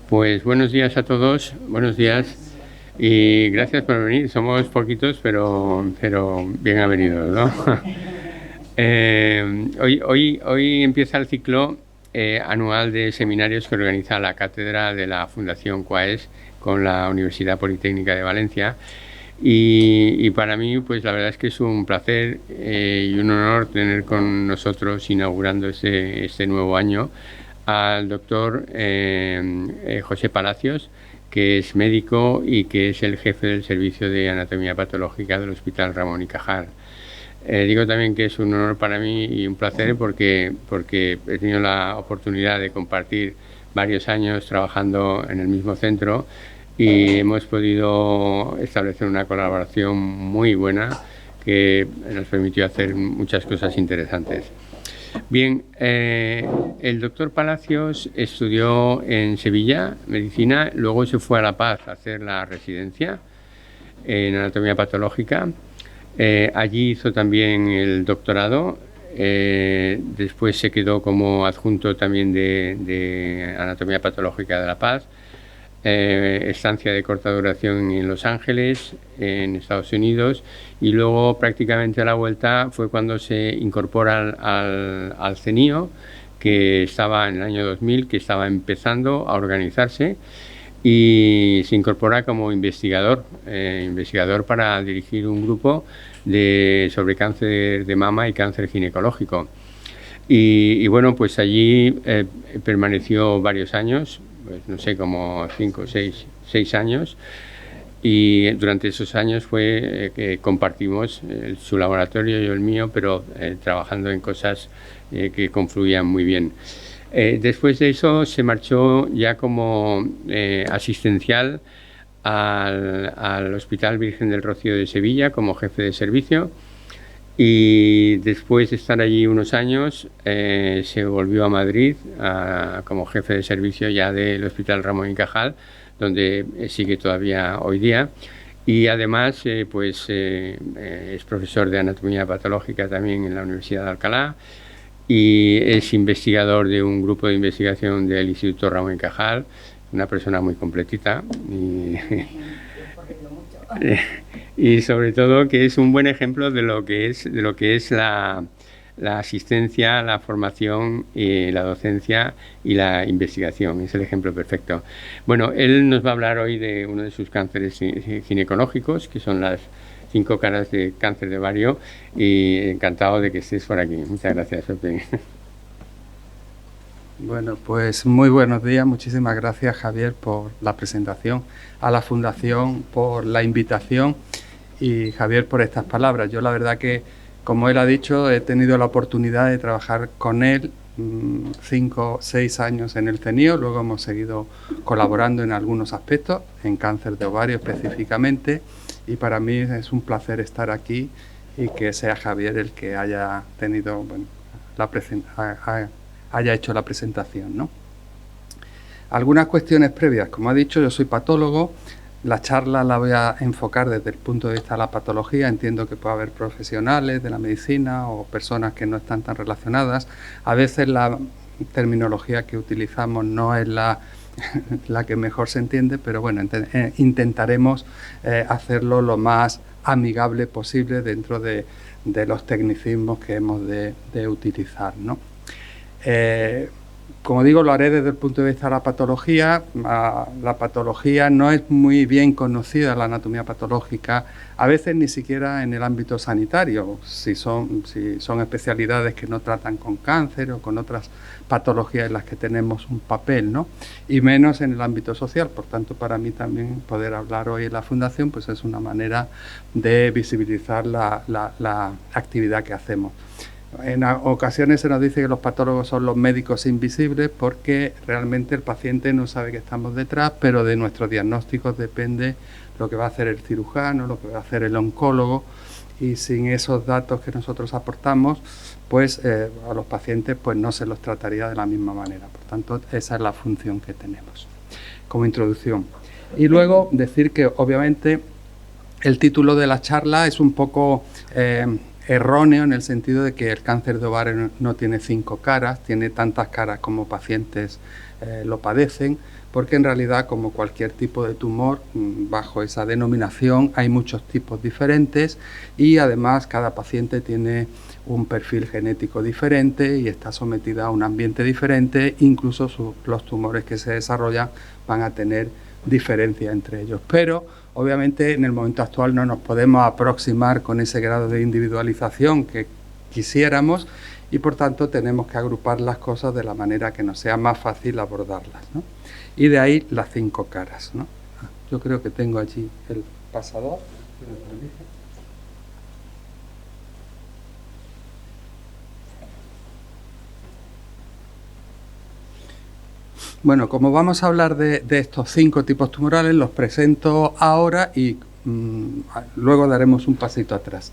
Pues buenos días a todos, buenos días y gracias por venir. Somos poquitos, pero bien avenidos, ¿no? Hoy empieza el ciclo anual de seminarios que organiza la cátedra de la Fundación CUAES con la Universidad Politécnica de Valencia. Y para mí, pues la verdad es que es un placer y un honor tener con nosotros, inaugurando este nuevo año, al doctor José Palacios, que es médico y que es el jefe del Servicio de Anatomía Patológica del Hospital Ramón y Cajal. Digo también que es un honor para mí y un placer porque he tenido la oportunidad de compartir varios años trabajando en el mismo centro y hemos podido establecer una colaboración muy buena que nos permitió hacer muchas cosas interesantes. Bien, el doctor Palacios estudió en Sevilla medicina, luego se fue a La Paz a hacer la residencia en anatomía patológica. Allí hizo también el doctorado. Después se quedó como adjunto también de anatomía patológica de La Paz. Estancia de corta duración en Los Ángeles, en Estados Unidos, y luego prácticamente a la vuelta fue cuando se incorpora al CENIO, que estaba en el año 2000, que estaba empezando a organizarse, y se incorpora como investigador para dirigir un grupo sobre cáncer de mama y cáncer ginecológico. Y bueno, pues allí permaneció varios años, pues no sé, como 5 o 6 años, y durante esos años fue que compartimos su laboratorio y el mío, pero trabajando en cosas que confluían muy bien. Después de eso se marchó ya como asistencial al Hospital Virgen del Rocío de Sevilla como jefe de servicio, y después de estar allí unos años se volvió a Madrid como jefe de servicio ya del Hospital Ramón y Cajal, donde sigue todavía hoy día, y además es profesor de anatomía patológica también en la Universidad de Alcalá, y es investigador de un grupo de investigación del Instituto Ramón y Cajal, una persona muy completita y sobre todo que es un buen ejemplo de lo que es la asistencia, la formación, la docencia y la investigación. Es el ejemplo perfecto. Bueno, él nos va a hablar hoy de uno de sus cánceres ginecológicos, que son las 5 caras de cáncer de ovario, y encantado de que estés por aquí. Muchas gracias, Pepe. Bueno, pues muy buenos días. Muchísimas gracias, Javier, por la presentación, a la Fundación por la invitación y Javier por estas palabras. Yo la verdad que, como él ha dicho, he tenido la oportunidad de trabajar con él 5 o 6 años en el CENIO, luego hemos seguido colaborando en algunos aspectos, en cáncer de ovario específicamente, y para mí es un placer estar aquí y que sea Javier el que haya tenido, haya hecho la presentación, ¿no? Algunas cuestiones previas. Como ha dicho, yo soy patólogo. La charla la voy a enfocar desde el punto de vista de la patología. Entiendo que puede haber profesionales de la medicina o personas que no están tan relacionadas. A veces la terminología que utilizamos no es la que mejor se entiende, pero bueno, intentaremos hacerlo lo más amigable posible dentro de los tecnicismos que hemos de utilizar, ¿no? Como digo, lo haré desde el punto de vista de la patología. La patología no es muy bien conocida, la anatomía patológica, a veces ni siquiera en el ámbito sanitario, si son especialidades que no tratan con cáncer o con otras patologías en las que tenemos un papel, ¿no? Y menos en el ámbito social. Por tanto, para mí también poder hablar hoy en la Fundación pues es una manera de visibilizar la actividad que hacemos. En ocasiones se nos dice que los patólogos son los médicos invisibles porque realmente el paciente no sabe que estamos detrás, pero de nuestros diagnósticos depende lo que va a hacer el cirujano, lo que va a hacer el oncólogo, y sin esos datos que nosotros aportamos, pues a los pacientes pues no se los trataría de la misma manera. Por tanto, esa es la función que tenemos como introducción. Y luego decir que obviamente el título de la charla es un poco erróneo en el sentido de que el cáncer de ovario no tiene 5 caras, tiene tantas caras como pacientes lo padecen, porque en realidad, como cualquier tipo de tumor, bajo esa denominación hay muchos tipos diferentes y además cada paciente tiene un perfil genético diferente y está sometida a un ambiente diferente, incluso los tumores que se desarrollan van a tener diferencia entre ellos. Pero obviamente en el momento actual no nos podemos aproximar con ese grado de individualización que quisiéramos y por tanto tenemos que agrupar las cosas de la manera que nos sea más fácil abordarlas, ¿no? Y de ahí las 5 caras, ¿no? Yo creo que tengo allí el pasador. Bueno, como vamos a hablar de estos 5 tipos tumorales, los presento ahora y luego daremos un pasito atrás.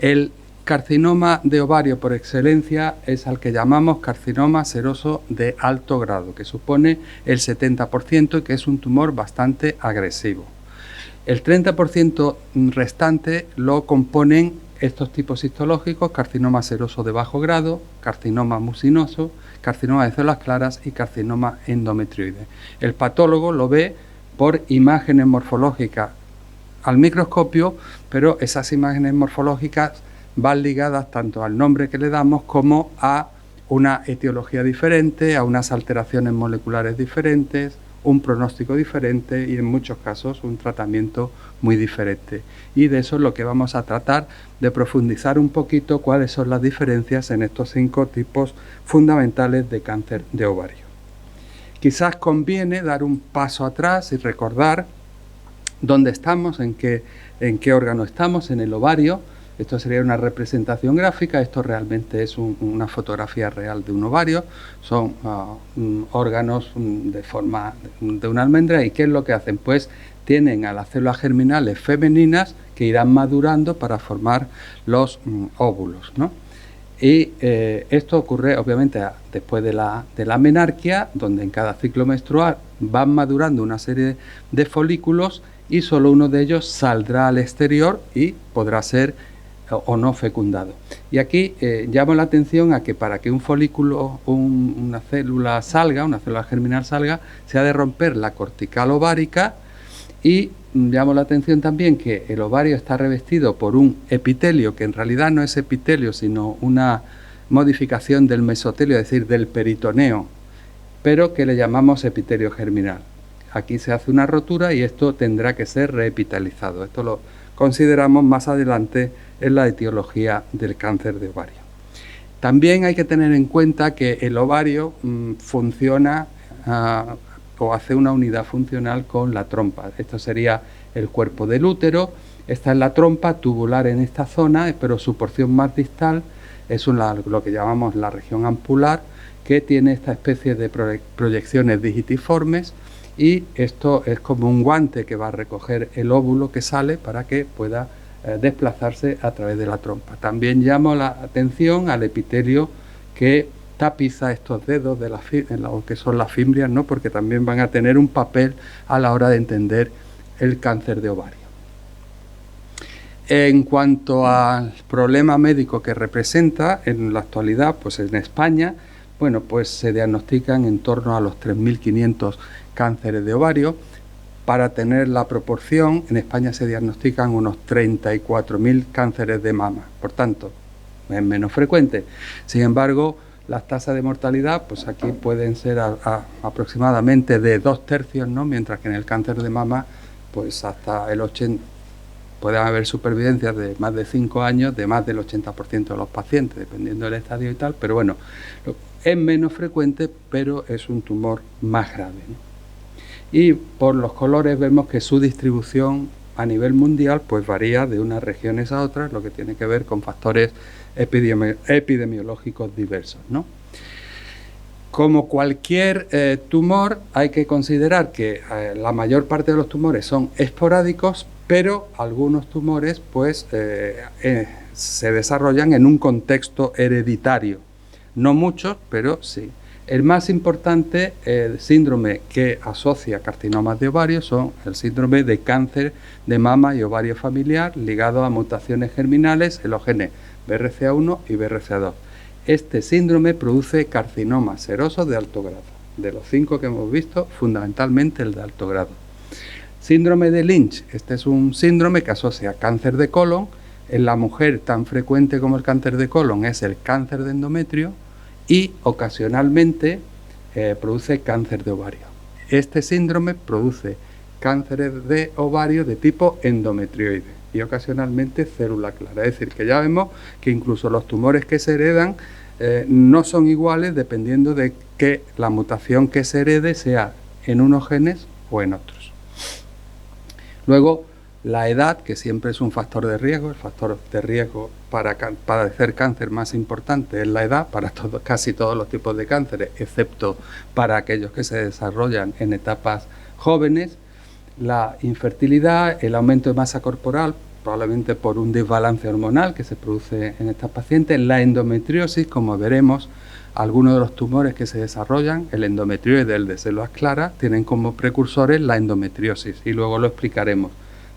El carcinoma de ovario por excelencia es al que llamamos carcinoma seroso de alto grado, que supone el 70% y que es un tumor bastante agresivo. El 30% restante lo componen estos tipos histológicos: carcinoma seroso de bajo grado, carcinoma mucinoso, carcinoma de células claras y carcinoma endometrioide. El patólogo lo ve por imágenes morfológicas al microscopio, pero esas imágenes morfológicas van ligadas tanto al nombre que le damos como a una etiología diferente, a unas alteraciones moleculares diferentes, un pronóstico diferente y en muchos casos un tratamiento muy diferente. Y de eso es lo que vamos a tratar de profundizar un poquito, cuáles son las diferencias en estos 5 tipos fundamentales de cáncer de ovario. Quizás conviene dar un paso atrás y recordar dónde estamos, en qué órgano estamos, en el ovario. Esto sería una representación gráfica, esto realmente es una fotografía real de un ovario, son órganos de forma de una almendra. ¿Y qué es lo que hacen? Pues tienen a las células germinales femeninas que irán madurando para formar los óvulos, ¿no? Y esto ocurre obviamente después de la menarquia, donde en cada ciclo menstrual van madurando una serie de folículos y solo uno de ellos saldrá al exterior y podrá ser o no fecundado. Y aquí llamo la atención a que para que un folículo, una célula salga, una célula germinal salga, se ha de romper la cortical ovárica y llamo la atención también que el ovario está revestido por un epitelio que en realidad no es epitelio, sino una modificación del mesotelio, es decir, del peritoneo, pero que le llamamos epitelio germinal. Aquí se hace una rotura y esto tendrá que ser reepitalizado. Esto lo consideramos más adelante en la etiología del cáncer de ovario. También hay que tener en cuenta que el ovario funciona o hace una unidad funcional con la trompa. Esto sería el cuerpo del útero, esta es la trompa tubular en esta zona, pero su porción más distal es lo que llamamos la región ampular, que tiene esta especie de proyecciones digitiformes, y esto es como un guante que va a recoger el óvulo que sale para que pueda desplazarse a través de la trompa. También llamo la atención al epitelio que tapiza estos dedos de lo que son las fimbrias, ¿no? Porque también van a tener un papel a la hora de entender el cáncer de ovario. En cuanto al problema médico que representa en la actualidad, pues en España, bueno, pues se diagnostican en torno a los 3.500 cánceres de ovario. Para tener la proporción, en España se diagnostican unos 34.000 cánceres de mama, por tanto, es menos frecuente. Sin embargo, las tasas de mortalidad, pues aquí pueden ser aproximadamente de 2/3, ¿no? Mientras que en el cáncer de mama, pues hasta el 80%, pueden haber supervivencias de más de 5 años de más del 80% de los pacientes, dependiendo del estadio y tal, pero bueno, es menos frecuente, pero es un tumor más grave, ¿no? Y por los colores vemos que su distribución a nivel mundial pues varía de unas regiones a otras, lo que tiene que ver con factores epidemiológicos diversos, ¿no? Como cualquier tumor, hay que considerar que la mayor parte de los tumores son esporádicos, pero algunos tumores pues se desarrollan en un contexto hereditario. No muchos, pero sí. El más importante síndrome que asocia carcinomas de ovario son el síndrome de cáncer de mama y ovario familiar ligado a mutaciones germinales en los genes BRCA1 y BRCA2. Este síndrome produce carcinomas serosos de alto grado. De los 5 que hemos visto, fundamentalmente el de alto grado. Síndrome de Lynch. Este es un síndrome que asocia cáncer de colon. En la mujer, tan frecuente como el cáncer de colon es el cáncer de endometrio y ocasionalmente produce cáncer de ovario. Este síndrome produce cánceres de ovario de tipo endometrioide y ocasionalmente célula clara. Es decir, que ya vemos que incluso los tumores que se heredan no son iguales dependiendo de que la mutación que se herede sea en unos genes o en otros. Luego, la edad, que siempre es un factor de riesgo, el factor de riesgo para padecer cáncer más importante es la edad, para casi todos los tipos de cánceres, excepto para aquellos que se desarrollan en etapas jóvenes. La infertilidad, el aumento de masa corporal, probablemente por un desbalance hormonal que se produce en estas pacientes, la endometriosis, como veremos, algunos de los tumores que se desarrollan, el endometrioide, el de células claras, tienen como precursores la endometriosis y luego lo explicaremos.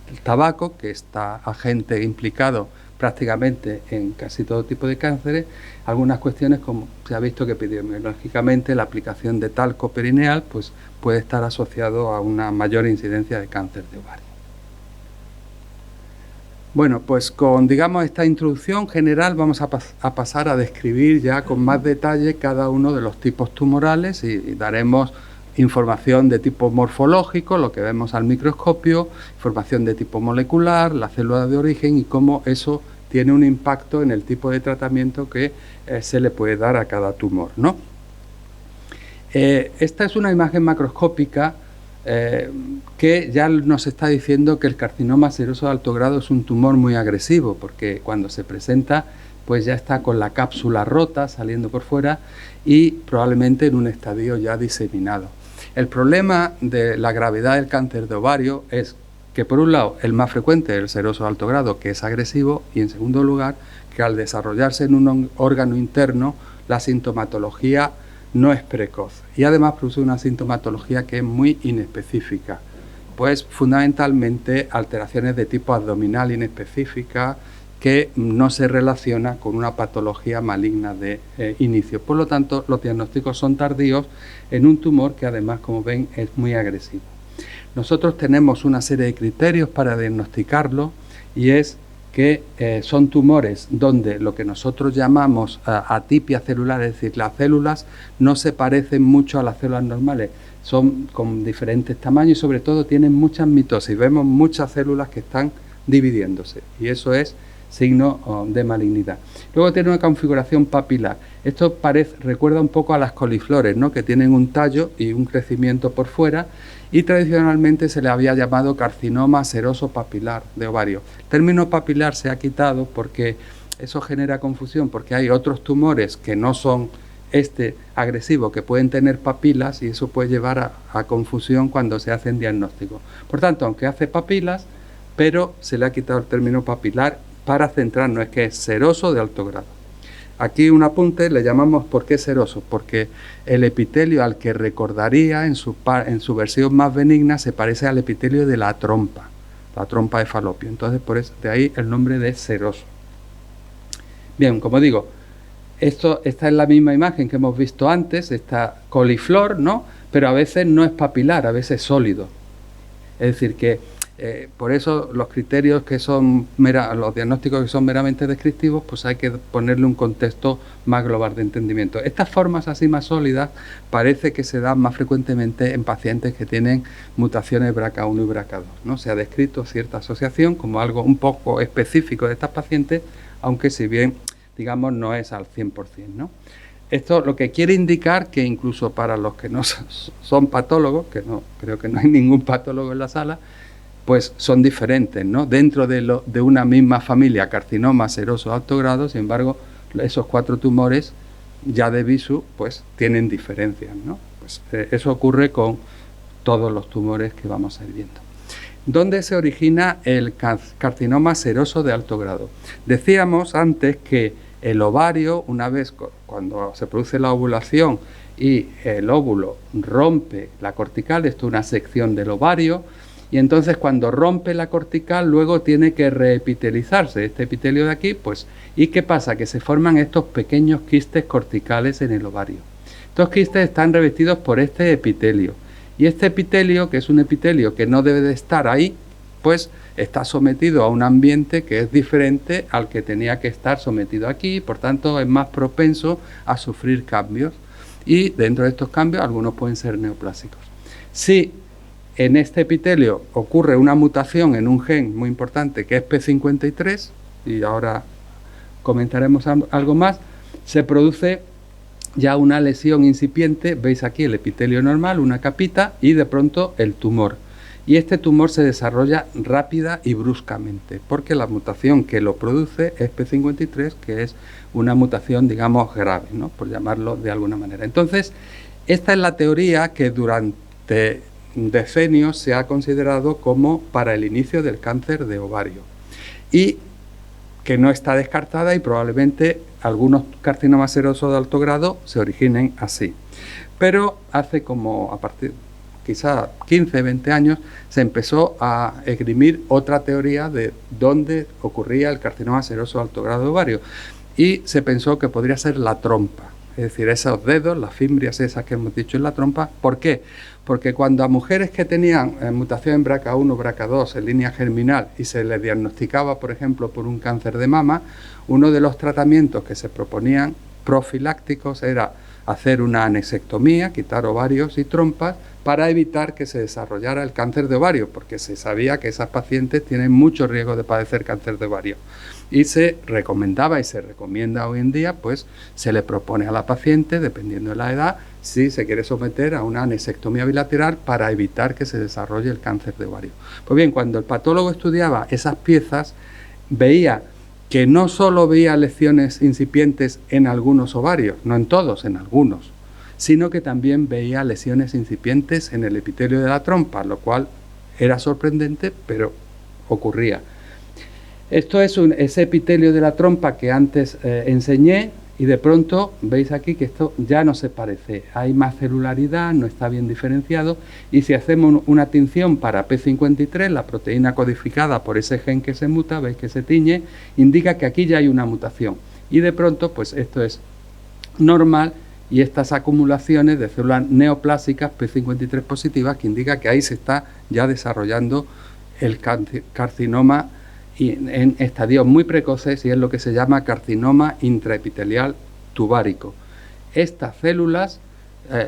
El tabaco, que está agente implicado prácticamente en casi todo tipo de cánceres, algunas cuestiones como se ha visto que epidemiológicamente la aplicación de talco perineal pues puede estar asociado a una mayor incidencia de cáncer de ovario. Bueno, pues con, digamos, esta introducción general vamos a pasar a describir ya con más detalle cada uno de los tipos tumorales y daremos información de tipo morfológico, lo que vemos al microscopio, información de tipo molecular, la célula de origen y cómo eso tiene un impacto en el tipo de tratamiento que se le puede dar a cada tumor, ¿no? Esta es una imagen macroscópica que ya nos está diciendo que el carcinoma seroso de alto grado es un tumor muy agresivo, porque cuando se presenta pues ya está con la cápsula rota, saliendo por fuera y probablemente en un estadio ya diseminado. El problema de la gravedad del cáncer de ovario es que, por un lado, el más frecuente es el seroso de alto grado, que es agresivo, y en segundo lugar, que al desarrollarse en un órgano interno, la sintomatología no es precoz y además produce una sintomatología que es muy inespecífica, pues fundamentalmente alteraciones de tipo abdominal inespecífica que no se relaciona con una patología maligna de inicio. Por lo tanto, los diagnósticos son tardíos en un tumor que además, como ven, es muy agresivo. Nosotros tenemos una serie de criterios para diagnosticarlo y es que son tumores donde lo que nosotros llamamos atipia celular, es decir, las células no se parecen mucho a las células normales, son con diferentes tamaños y sobre todo tienen muchas mitosis, vemos muchas células que están dividiéndose y eso es signo de malignidad. Luego tiene una configuración papilar. Esto recuerda un poco a las coliflores, ¿no?, que tienen un tallo y un crecimiento por fuera y tradicionalmente se le había llamado carcinoma seroso papilar de ovario. El término papilar se ha quitado porque eso genera confusión, porque hay otros tumores que no son este agresivo, que pueden tener papilas y eso puede llevar a confusión cuando se hacen diagnósticos. Por tanto, aunque hace papilas, pero se le ha quitado el término papilar para centrarnos, es que es seroso de alto grado. Aquí un apunte, le llamamos ¿por qué seroso? Porque el epitelio al que recordaría en su versión más benigna se parece al epitelio de la trompa de Falopio. Entonces, por eso, de ahí el nombre de seroso. Bien, como digo, esta es la misma imagen que hemos visto antes, esta coliflor, ¿no? Pero a veces no es papilar, a veces es sólido. Es decir, que por eso los criterios que son los diagnósticos que son meramente descriptivos, pues hay que ponerle un contexto más global de entendimiento. Estas formas así más sólidas parece que se dan más frecuentemente en pacientes que tienen mutaciones BRCA1 y BRCA2, ¿no? Se ha descrito cierta asociación como algo un poco específico de estas pacientes, aunque si bien, digamos, no es al 100%, ¿no? Esto lo que quiere indicar que incluso para los que no son patólogos, que no creo que no hay ningún patólogo en la sala, pues son diferentes, ¿no? Dentro de una misma familia, carcinoma seroso de alto grado, sin embargo, esos 4 tumores ya de visu, pues tienen diferencias, ¿no? Pues eso ocurre con todos los tumores que vamos a ir viendo. ¿Dónde se origina el carcinoma seroso de alto grado? Decíamos antes que el ovario, una vez cuando se produce la ovulación y el óvulo rompe la cortical, esto es una sección del ovario, y entonces cuando rompe la cortical luego tiene que reepitelizarse, este epitelio de aquí, pues ¿Y qué pasa? Que se forman estos pequeños quistes corticales en el ovario. Estos quistes están revestidos por este epitelio. Y este epitelio, que es un epitelio que no debe de estar ahí, pues está sometido a un ambiente que es diferente al que tenía que estar sometido aquí, por tanto es más propenso a sufrir cambios. Y dentro de estos cambios algunos pueden ser neoplásicos. Si en este epitelio ocurre una mutación en un gen muy importante que es P53, y ahora comentaremos algo más, se produce ya una lesión incipiente, veis aquí el epitelio normal, una capita, y de pronto el tumor. Y este tumor se desarrolla rápida y bruscamente, porque la mutación que lo produce es P53, que es una mutación, digamos, grave, ¿no?, por llamarlo de alguna manera. Entonces, esta es la teoría que durante decenios se ha considerado como para el inicio del cáncer de ovario, y que no está descartada, y probablemente algunos carcinomas serosos de alto grado se originen así. Pero hace como, a partir quizá 15, 20 años, se empezó a esgrimir otra teoría de dónde ocurría el carcinoma seroso de alto grado de ovario, y se pensó que podría ser la trompa, es decir, esos dedos, las fimbrias esas que hemos dicho en la trompa. ¿Por qué? Porque cuando a mujeres que tenían mutación en BRCA1, BRCA2 en línea germinal y se les diagnosticaba, por ejemplo, por un cáncer de mama, uno de los tratamientos que se proponían profilácticos era hacer una anesectomía, quitar ovarios y trompas, para evitar que se desarrollara el cáncer de ovario, porque se sabía que esas pacientes tienen mucho riesgo de padecer cáncer de ovario. Y se recomendaba y se recomienda hoy en día, pues se le propone a la paciente, dependiendo de la edad, si se quiere someter a una anesectomía bilateral para evitar que se desarrolle el cáncer de ovario. Pues bien, cuando el patólogo estudiaba esas piezas, veía que no solo veía lesiones incipientes en algunos ovarios, no en todos, en algunos, sino que también veía lesiones incipientes en el epitelio de la trompa, lo cual era sorprendente, pero ocurría. Esto es ese epitelio de la trompa que antes enseñé, y de pronto veis aquí que esto ya no se parece, hay más celularidad, no está bien diferenciado, y si hacemos una tinción para P53, la proteína codificada por ese gen que se muta, veis que se tiñe, indica que aquí ya hay una mutación, y de pronto pues esto es normal, y estas acumulaciones de células neoplásicas P53 positivas, que indica que ahí se está ya desarrollando el carcinoma en estadios muy precoces, y es lo que se llama carcinoma intraepitelial tubárico. Estas células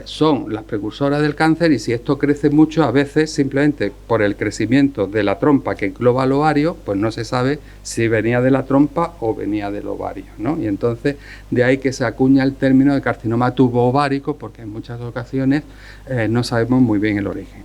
son las precursoras del cáncer, y si esto crece mucho, a veces simplemente por el crecimiento de la trompa que engloba el ovario, pues no se sabe si venía de la trompa o venía del ovario, ¿no? Y entonces de ahí que se acuña el término de carcinoma tubo-ovárico, porque en muchas ocasiones no sabemos muy bien el origen.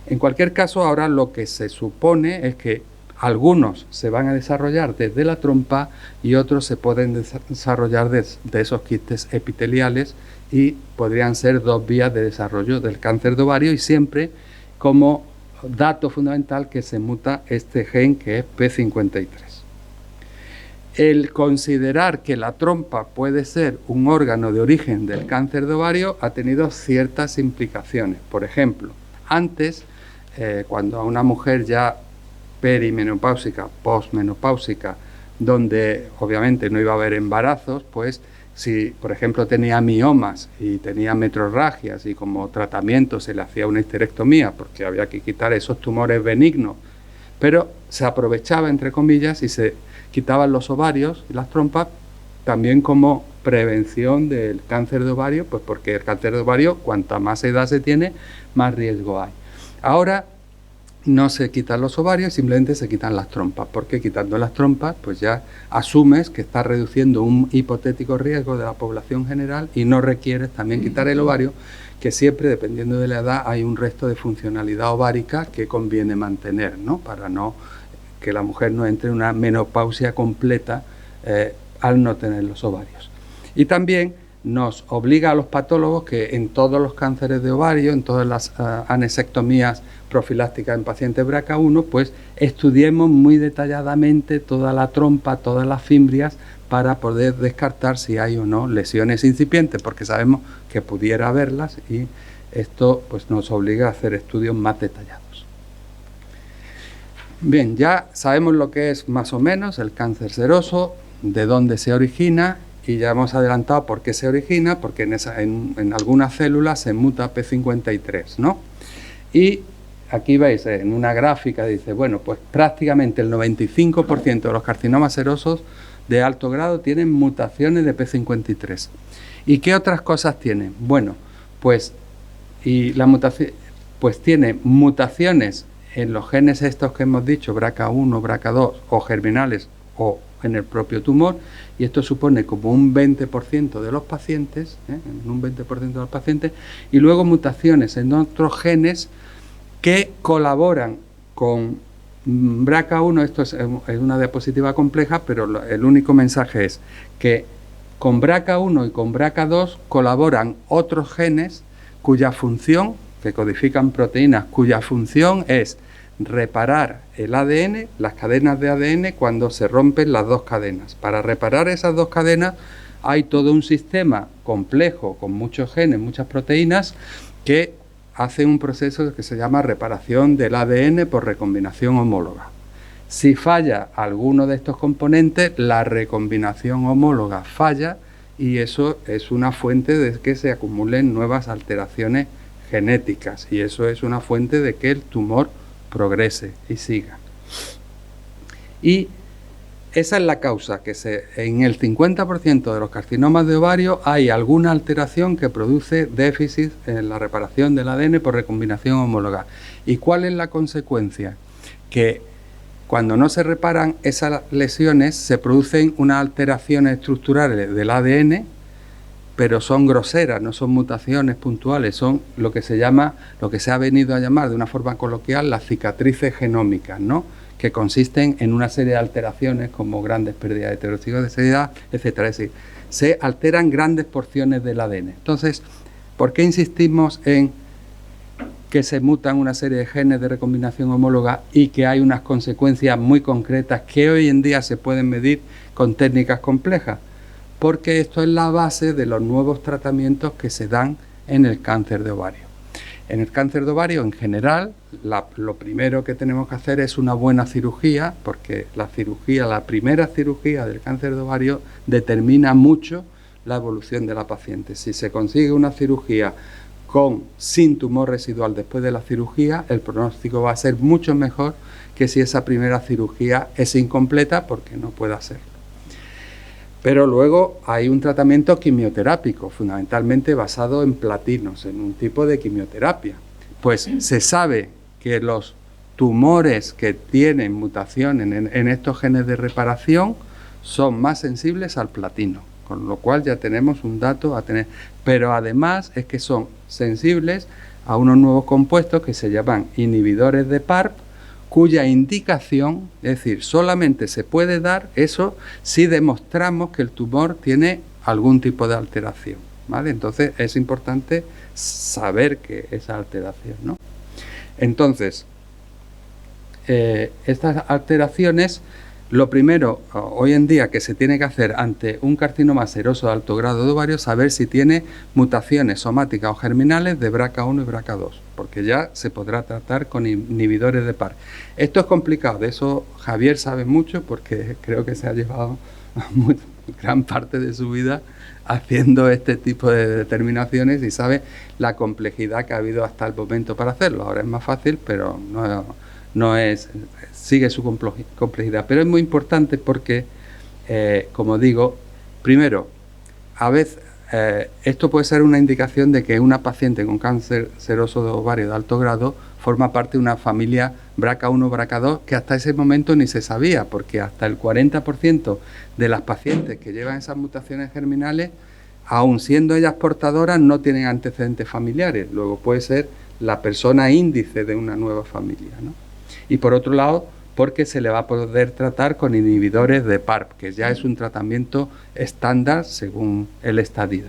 En cualquier caso, ahora lo que se supone es que algunos se van a desarrollar desde la trompa y otros se pueden desarrollar de esos quistes epiteliales, y podrían ser dos vías de desarrollo del cáncer de ovario, y siempre como dato fundamental que se muta este gen que es P53. El considerar que la trompa puede ser un órgano de origen del cáncer de ovario ha tenido ciertas implicaciones. Por ejemplo, antes, cuando a una mujer ya perimenopáusica, posmenopáusica, donde obviamente no iba a haber embarazos, pues si por ejemplo tenía miomas y tenía metrorragias, y como tratamiento se le hacía una histerectomía porque había que quitar esos tumores benignos, pero se aprovechaba, entre comillas, y se quitaban los ovarios y las trompas también como prevención del cáncer de ovario, pues porque el cáncer de ovario, cuanta más edad se tiene, más riesgo hay. Ahora no se quitan los ovarios, simplemente se quitan las trompas, porque quitando las trompas pues ya asumes que estás reduciendo un hipotético riesgo de la población general, y no requieres también quitar el ovario, que siempre, dependiendo de la edad, hay un resto de funcionalidad ovárica que conviene mantener, ¿no?, para no que la mujer no entre en una menopausia completa al no tener los ovarios. Y también nos obliga a los patólogos que en todos los cánceres de ovario, en todas las anesectomías profilácticas en pacientes BRCA1, pues estudiemos muy detalladamente toda la trompa, todas las fimbrias, para poder descartar si hay o no lesiones incipientes, porque sabemos que pudiera haberlas, y esto pues nos obliga a hacer estudios más detallados. Bien, ya sabemos lo que es más o menos el cáncer seroso. de dónde se origina y ya hemos adelantado por qué se origina, porque en algunas células se muta P53, ¿no? Y aquí veis en una gráfica, dice, bueno, pues prácticamente el 95% de los carcinomas serosos de alto grado tienen mutaciones de P53. ¿Y qué otras cosas tienen? Bueno, pues, tiene mutaciones en los genes estos que hemos dicho, BRCA1, BRCA2, o germinales, o en el propio tumor, y esto supone como un 20% de los pacientes, en un 20% de los pacientes, y luego mutaciones en otros genes que colaboran con BRCA1. Esto es una diapositiva compleja, pero el único mensaje es que con BRCA1 y con BRCA2 colaboran otros genes cuya función, que codifican proteínas, cuya función es reparar el ADN, las cadenas de ADN, cuando se rompen las dos cadenas. Para reparar esas dos cadenas hay todo un sistema complejo con muchos genes, muchas proteínas, que hace un proceso que se llama reparación del ADN por recombinación homóloga. Si falla alguno de estos componentes, la recombinación homóloga falla y eso es una fuente de que se acumulen nuevas alteraciones genéticas y eso es una fuente de que el tumor progrese y siga. Y esa es la causa, que en el 50% de los carcinomas de ovario hay alguna alteración que produce déficit en la reparación del ADN por recombinación homóloga. ¿Y cuál es la consecuencia? Que cuando no se reparan esas lesiones se producen unas alteraciones estructurales del ADN, pero son groseras, no son mutaciones puntuales, son lo que se ha venido a llamar de una forma coloquial las cicatrices genómicas, ¿no? Que consisten en una serie de alteraciones como grandes pérdidas de heterozigosidad, etcétera. Es decir, se alteran grandes porciones del ADN. Entonces, ¿por qué insistimos en que se mutan una serie de genes de recombinación homóloga y que hay unas consecuencias muy concretas que hoy en día se pueden medir con técnicas complejas? Porque esto es la base de los nuevos tratamientos que se dan en el cáncer de ovario. En el cáncer de ovario, en general, lo primero que tenemos que hacer es una buena cirugía, porque la primera cirugía del cáncer de ovario determina mucho la evolución de la paciente. Si se consigue una cirugía sin tumor residual después de la cirugía, el pronóstico va a ser mucho mejor que si esa primera cirugía es incompleta, porque no puede hacerlo. Pero luego hay un tratamiento quimioterápico, fundamentalmente basado en platinos, en un tipo de quimioterapia. Pues se sabe que los tumores que tienen mutaciones en estos genes de reparación son más sensibles al platino, con lo cual ya tenemos un dato a tener. Pero además es que son sensibles a unos nuevos compuestos que se llaman inhibidores de PARP, cuya indicación, es decir, solamente se puede dar eso si demostramos que el tumor tiene algún tipo de alteración, ¿vale? Entonces es importante saber que esa alteración, ¿no? Entonces, estas alteraciones, lo primero hoy en día que se tiene que hacer ante un carcinoma seroso de alto grado de ovario, saber si tiene mutaciones somáticas o germinales de BRCA1 y BRCA2, porque ya se podrá tratar con inhibidores de PARP. Esto es complicado, de eso Javier sabe mucho porque creo que se ha llevado gran parte de su vida haciendo este tipo de determinaciones y sabe la complejidad que ha habido hasta el momento para hacerlo. Ahora es más fácil, pero no es, sigue su complejidad. Pero es muy importante porque, como digo, primero, a veces esto puede ser una indicación de que una paciente con cáncer seroso de ovario de alto grado forma parte de una familia BRCA1, BRCA2, que hasta ese momento ni se sabía, porque hasta el 40% de las pacientes que llevan esas mutaciones germinales, aun siendo ellas portadoras, no tienen antecedentes familiares. Luego puede ser la persona índice de una nueva familia, ¿no? Y por otro lado, porque se le va a poder tratar con inhibidores de PARP, que ya es un tratamiento estándar según el estadio.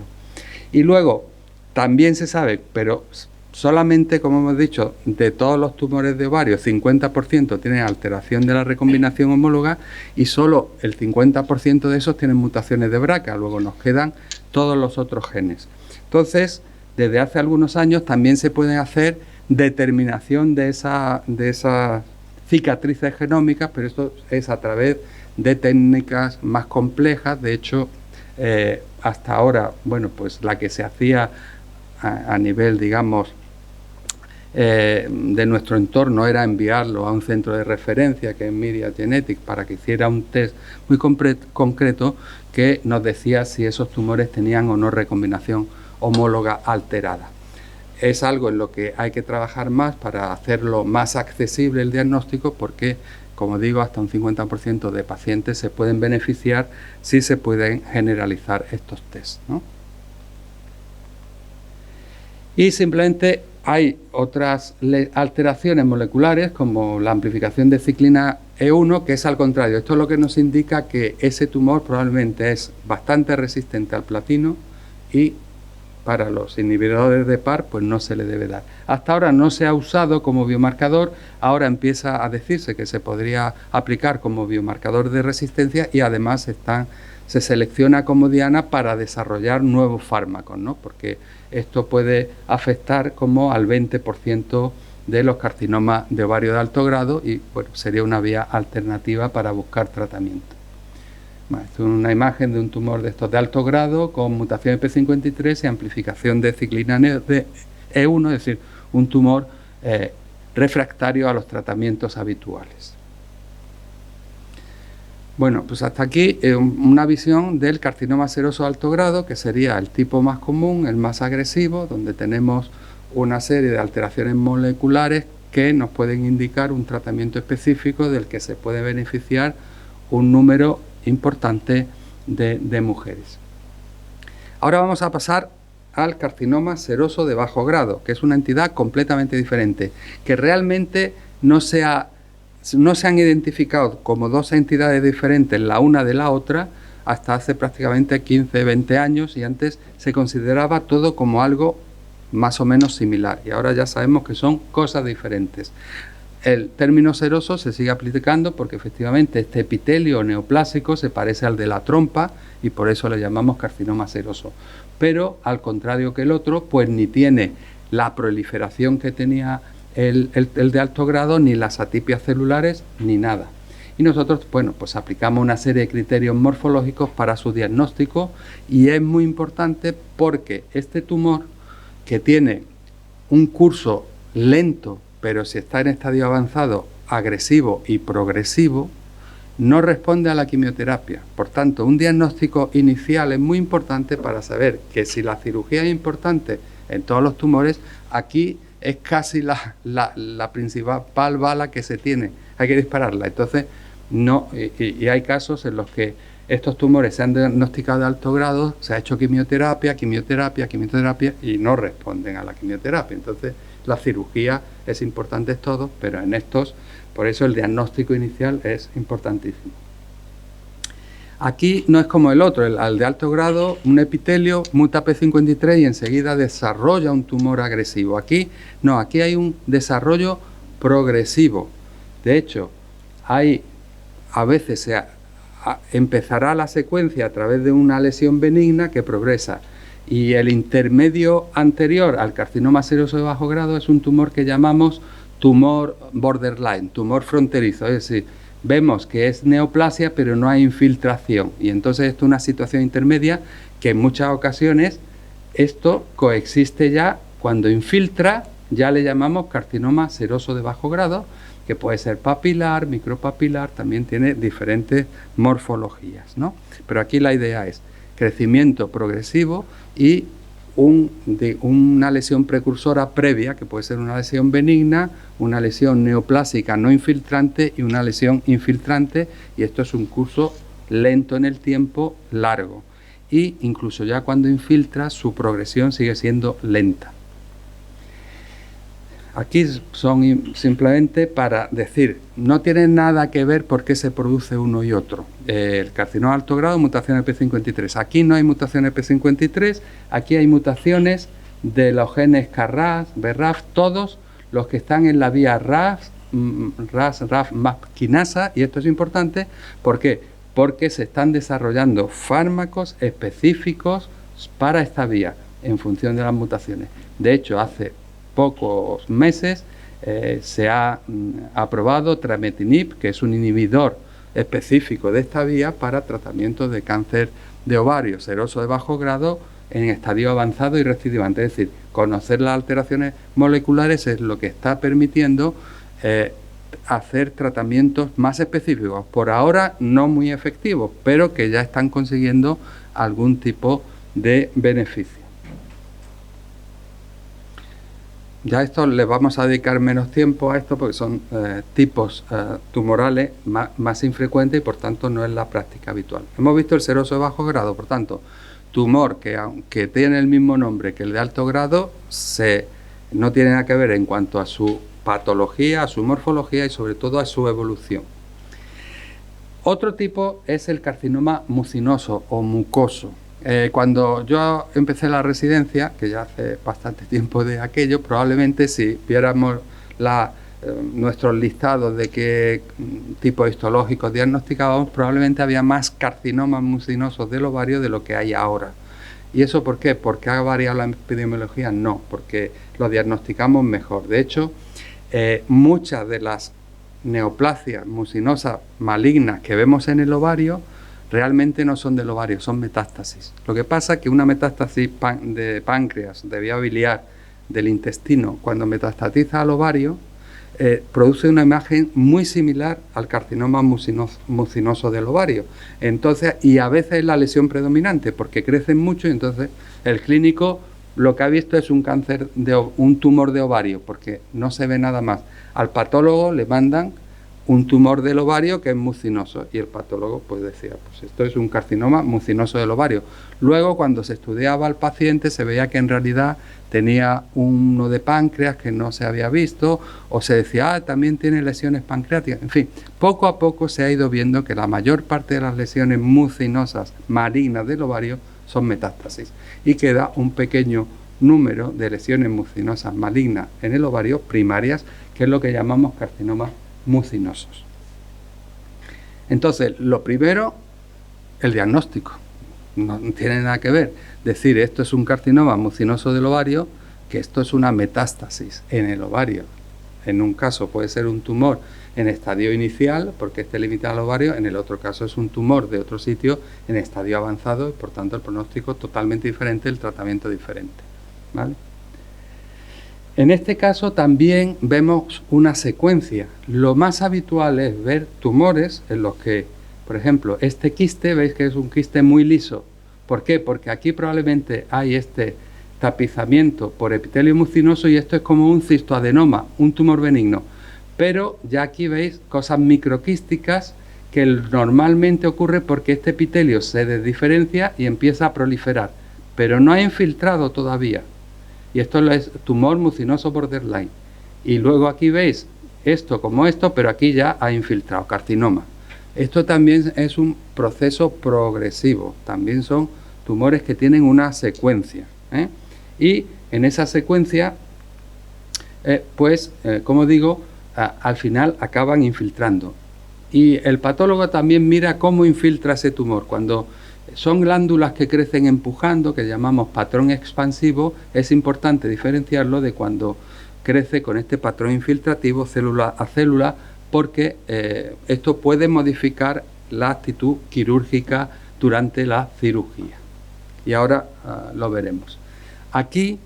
Y luego, también se sabe, pero solamente, como hemos dicho, de todos los tumores de ovario, 50% tienen alteración de la recombinación homóloga y solo el 50% de esos tienen mutaciones de BRCA. Luego nos quedan todos los otros genes. Entonces, desde hace algunos años también se puede hacer determinación de esas cicatrices genómicas, pero esto es a través de técnicas más complejas. De hecho, hasta ahora, bueno, pues la que se hacía a nivel, digamos, de nuestro entorno era enviarlo a un centro de referencia, que es Myriad Genetics, para que hiciera un test muy concreto que nos decía si esos tumores tenían o no recombinación homóloga alterada. Es algo en lo que hay que trabajar más para hacerlo más accesible el diagnóstico, porque, como digo, hasta un 50% de pacientes se pueden beneficiar si se pueden generalizar estos tests, ¿no? Y simplemente hay otras alteraciones moleculares, como la amplificación de ciclina E1, que es al contrario. Esto es lo que nos indica que ese tumor probablemente es bastante resistente al platino y para los inhibidores de PAR pues no se le debe dar. Hasta ahora no se ha usado como biomarcador, ahora empieza a decirse que se podría aplicar como biomarcador de resistencia y además se selecciona como diana para desarrollar nuevos fármacos, ¿no? Porque esto puede afectar como al 20% de los carcinomas de ovario de alto grado y bueno, sería una vía alternativa para buscar tratamiento. Bueno, esto es una imagen de un tumor de estos de alto grado con mutación de P53 y amplificación de ciclina E1, es decir, un tumor refractario a los tratamientos habituales. Bueno, pues hasta aquí una visión del carcinoma seroso de alto grado, que sería el tipo más común, el más agresivo, donde tenemos una serie de alteraciones moleculares que nos pueden indicar un tratamiento específico del que se puede beneficiar un número importante de mujeres. Ahora vamos a pasar al carcinoma seroso de bajo grado, que es una entidad completamente diferente, que realmente no se han identificado como dos entidades diferentes la una de la otra hasta hace prácticamente 15, 20 años, y antes se consideraba todo como algo más o menos similar, y ahora ya sabemos que son cosas diferentes. El término seroso se sigue aplicando porque efectivamente este epitelio neoplásico se parece al de la trompa y por eso le llamamos carcinoma seroso. Pero al contrario que el otro, pues ni tiene la proliferación que tenía el de alto grado, ni las atipias celulares, ni nada. Y nosotros, bueno, pues aplicamos una serie de criterios morfológicos para su diagnóstico, y es muy importante porque este tumor, que tiene un curso lento, pero si está en estadio avanzado, agresivo y progresivo, no responde a la quimioterapia. Por tanto, un diagnóstico inicial es muy importante para saber que si la cirugía es importante en todos los tumores, aquí es casi la principal bala que se tiene, hay que dispararla. Entonces, no, y hay casos en los que estos tumores se han diagnosticado de alto grado, se ha hecho quimioterapia y no responden a la quimioterapia. Entonces, la cirugía es importante en todos, pero en estos, por eso el diagnóstico inicial es importantísimo. Aquí no es como el otro, al de alto grado, un epitelio muta P53 y enseguida desarrolla un tumor agresivo. Aquí no, aquí hay un desarrollo progresivo. De hecho, a veces empezará la secuencia a través de una lesión benigna que progresa, y el intermedio anterior al carcinoma seroso de bajo grado es un tumor que llamamos tumor borderline, tumor fronterizo, es decir, vemos que es neoplasia pero no hay infiltración, y entonces esto es una situación intermedia que en muchas ocasiones esto coexiste ya. Cuando infiltra ya le llamamos carcinoma seroso de bajo grado, que puede ser papilar, micropapilar, también tiene diferentes morfologías, ¿no? Pero aquí la idea es crecimiento progresivo y una lesión precursora previa, que puede ser una lesión benigna, una lesión neoplásica no infiltrante y una lesión infiltrante, y esto es un curso lento en el tiempo, largo, y incluso ya cuando infiltra su progresión sigue siendo lenta. Aquí son simplemente para decir, no tiene nada que ver por qué se produce uno y otro. El carcinoma de alto grado, mutación P53. Aquí no hay mutaciones P53, aquí hay mutaciones de los genes KRAS, BRAF, todos los que están en la vía RAS, MAP quinasa, y esto es importante, ¿por qué? Porque se están desarrollando fármacos específicos para esta vía en función de las mutaciones. De hecho, hace pocos meses se ha aprobado trametinib, que es un inhibidor específico de esta vía para tratamiento de cáncer de ovario seroso de bajo grado en estadio avanzado y recidivante. Es decir, conocer las alteraciones moleculares es lo que está permitiendo hacer tratamientos más específicos, por ahora no muy efectivos, pero que ya están consiguiendo algún tipo de beneficio. Ya esto le vamos a dedicar menos tiempo a esto porque son tipos tumorales más infrecuentes y por tanto no es la práctica habitual. Hemos visto el seroso de bajo grado, por tanto, tumor que aunque tiene el mismo nombre que el de alto grado, no tiene nada que ver en cuanto a su patología, a su morfología y sobre todo a su evolución. Otro tipo es el carcinoma mucinoso o mucoso. Cuando yo empecé la residencia, que ya hace bastante tiempo de aquello, probablemente si viéramos nuestros listados de qué tipos histológicos diagnosticábamos, probablemente había más carcinomas mucinosos del ovario de lo que hay ahora. ¿Y eso por qué? ¿Porque ha variado la epidemiología? No, porque lo diagnosticamos mejor. De hecho, muchas de las neoplasias mucinosas malignas que vemos en el ovario realmente no son del ovario, son metástasis. Lo que pasa es que una metástasis de páncreas, de vía biliar, del intestino, cuando metastatiza al ovario, produce una imagen muy similar al carcinoma mucinoso del ovario. Entonces, y a veces es la lesión predominante, porque crecen mucho y entonces el clínico lo que ha visto es un tumor de ovario, porque no se ve nada más. Al patólogo le mandan un tumor del ovario que es mucinoso y el patólogo pues decía, pues esto es un carcinoma mucinoso del ovario. Luego cuando se estudiaba al paciente se veía que en realidad tenía uno de páncreas que no se había visto, o se decía, también tiene lesiones pancreáticas. En fin, poco a poco se ha ido viendo que la mayor parte de las lesiones mucinosas malignas del ovario son metástasis y queda un pequeño número de lesiones mucinosas malignas en el ovario primarias, que es lo que llamamos carcinomas mucinosos. Entonces, lo primero, el diagnóstico. No tiene nada que ver decir esto es un carcinoma mucinoso del ovario, que esto es una metástasis en el ovario. En un caso puede ser un tumor en estadio inicial, porque esté limitado al ovario, en el otro caso es un tumor de otro sitio en estadio avanzado, y por tanto el pronóstico totalmente diferente, el tratamiento diferente, ¿vale? En este caso también vemos una secuencia. Lo más habitual es ver tumores en los que, por ejemplo, este quiste, veis que es un quiste muy liso. ¿Por qué? Porque aquí probablemente hay este tapizamiento por epitelio mucinoso y esto es como un cistoadenoma, un tumor benigno. Pero ya aquí veis cosas microquísticas que normalmente ocurre porque este epitelio se desdiferencia y empieza a proliferar, pero no ha infiltrado todavía. Y esto es tumor mucinoso borderline. Y luego aquí veis esto como esto, pero aquí ya ha infiltrado, carcinoma. Esto también es un proceso progresivo, también son tumores que tienen una secuencia, ¿eh? Y en esa secuencia, como digo, al final acaban infiltrando. Y el patólogo también mira cómo infiltra ese tumor. Cuando son glándulas que crecen empujando, que llamamos patrón expansivo, es importante diferenciarlo de cuando crece con este patrón infiltrativo célula a célula, porque esto puede modificar la actitud quirúrgica durante la cirugía. Y ahora lo veremos. Aquí,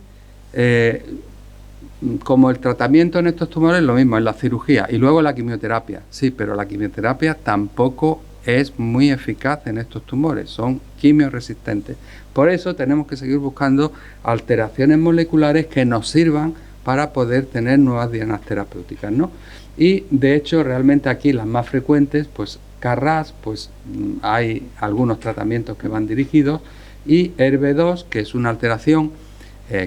como el tratamiento en estos tumores es lo mismo, en la cirugía y luego la quimioterapia. Sí, pero la quimioterapia tampoco es muy eficaz en estos tumores, son quimioresistentes. Por eso tenemos que seguir buscando alteraciones moleculares que nos sirvan para poder tener nuevas dianas terapéuticas, ¿no? Y de hecho realmente aquí las más frecuentes, pues KRAS, pues hay algunos tratamientos que van dirigidos, y ERB2, que es una alteración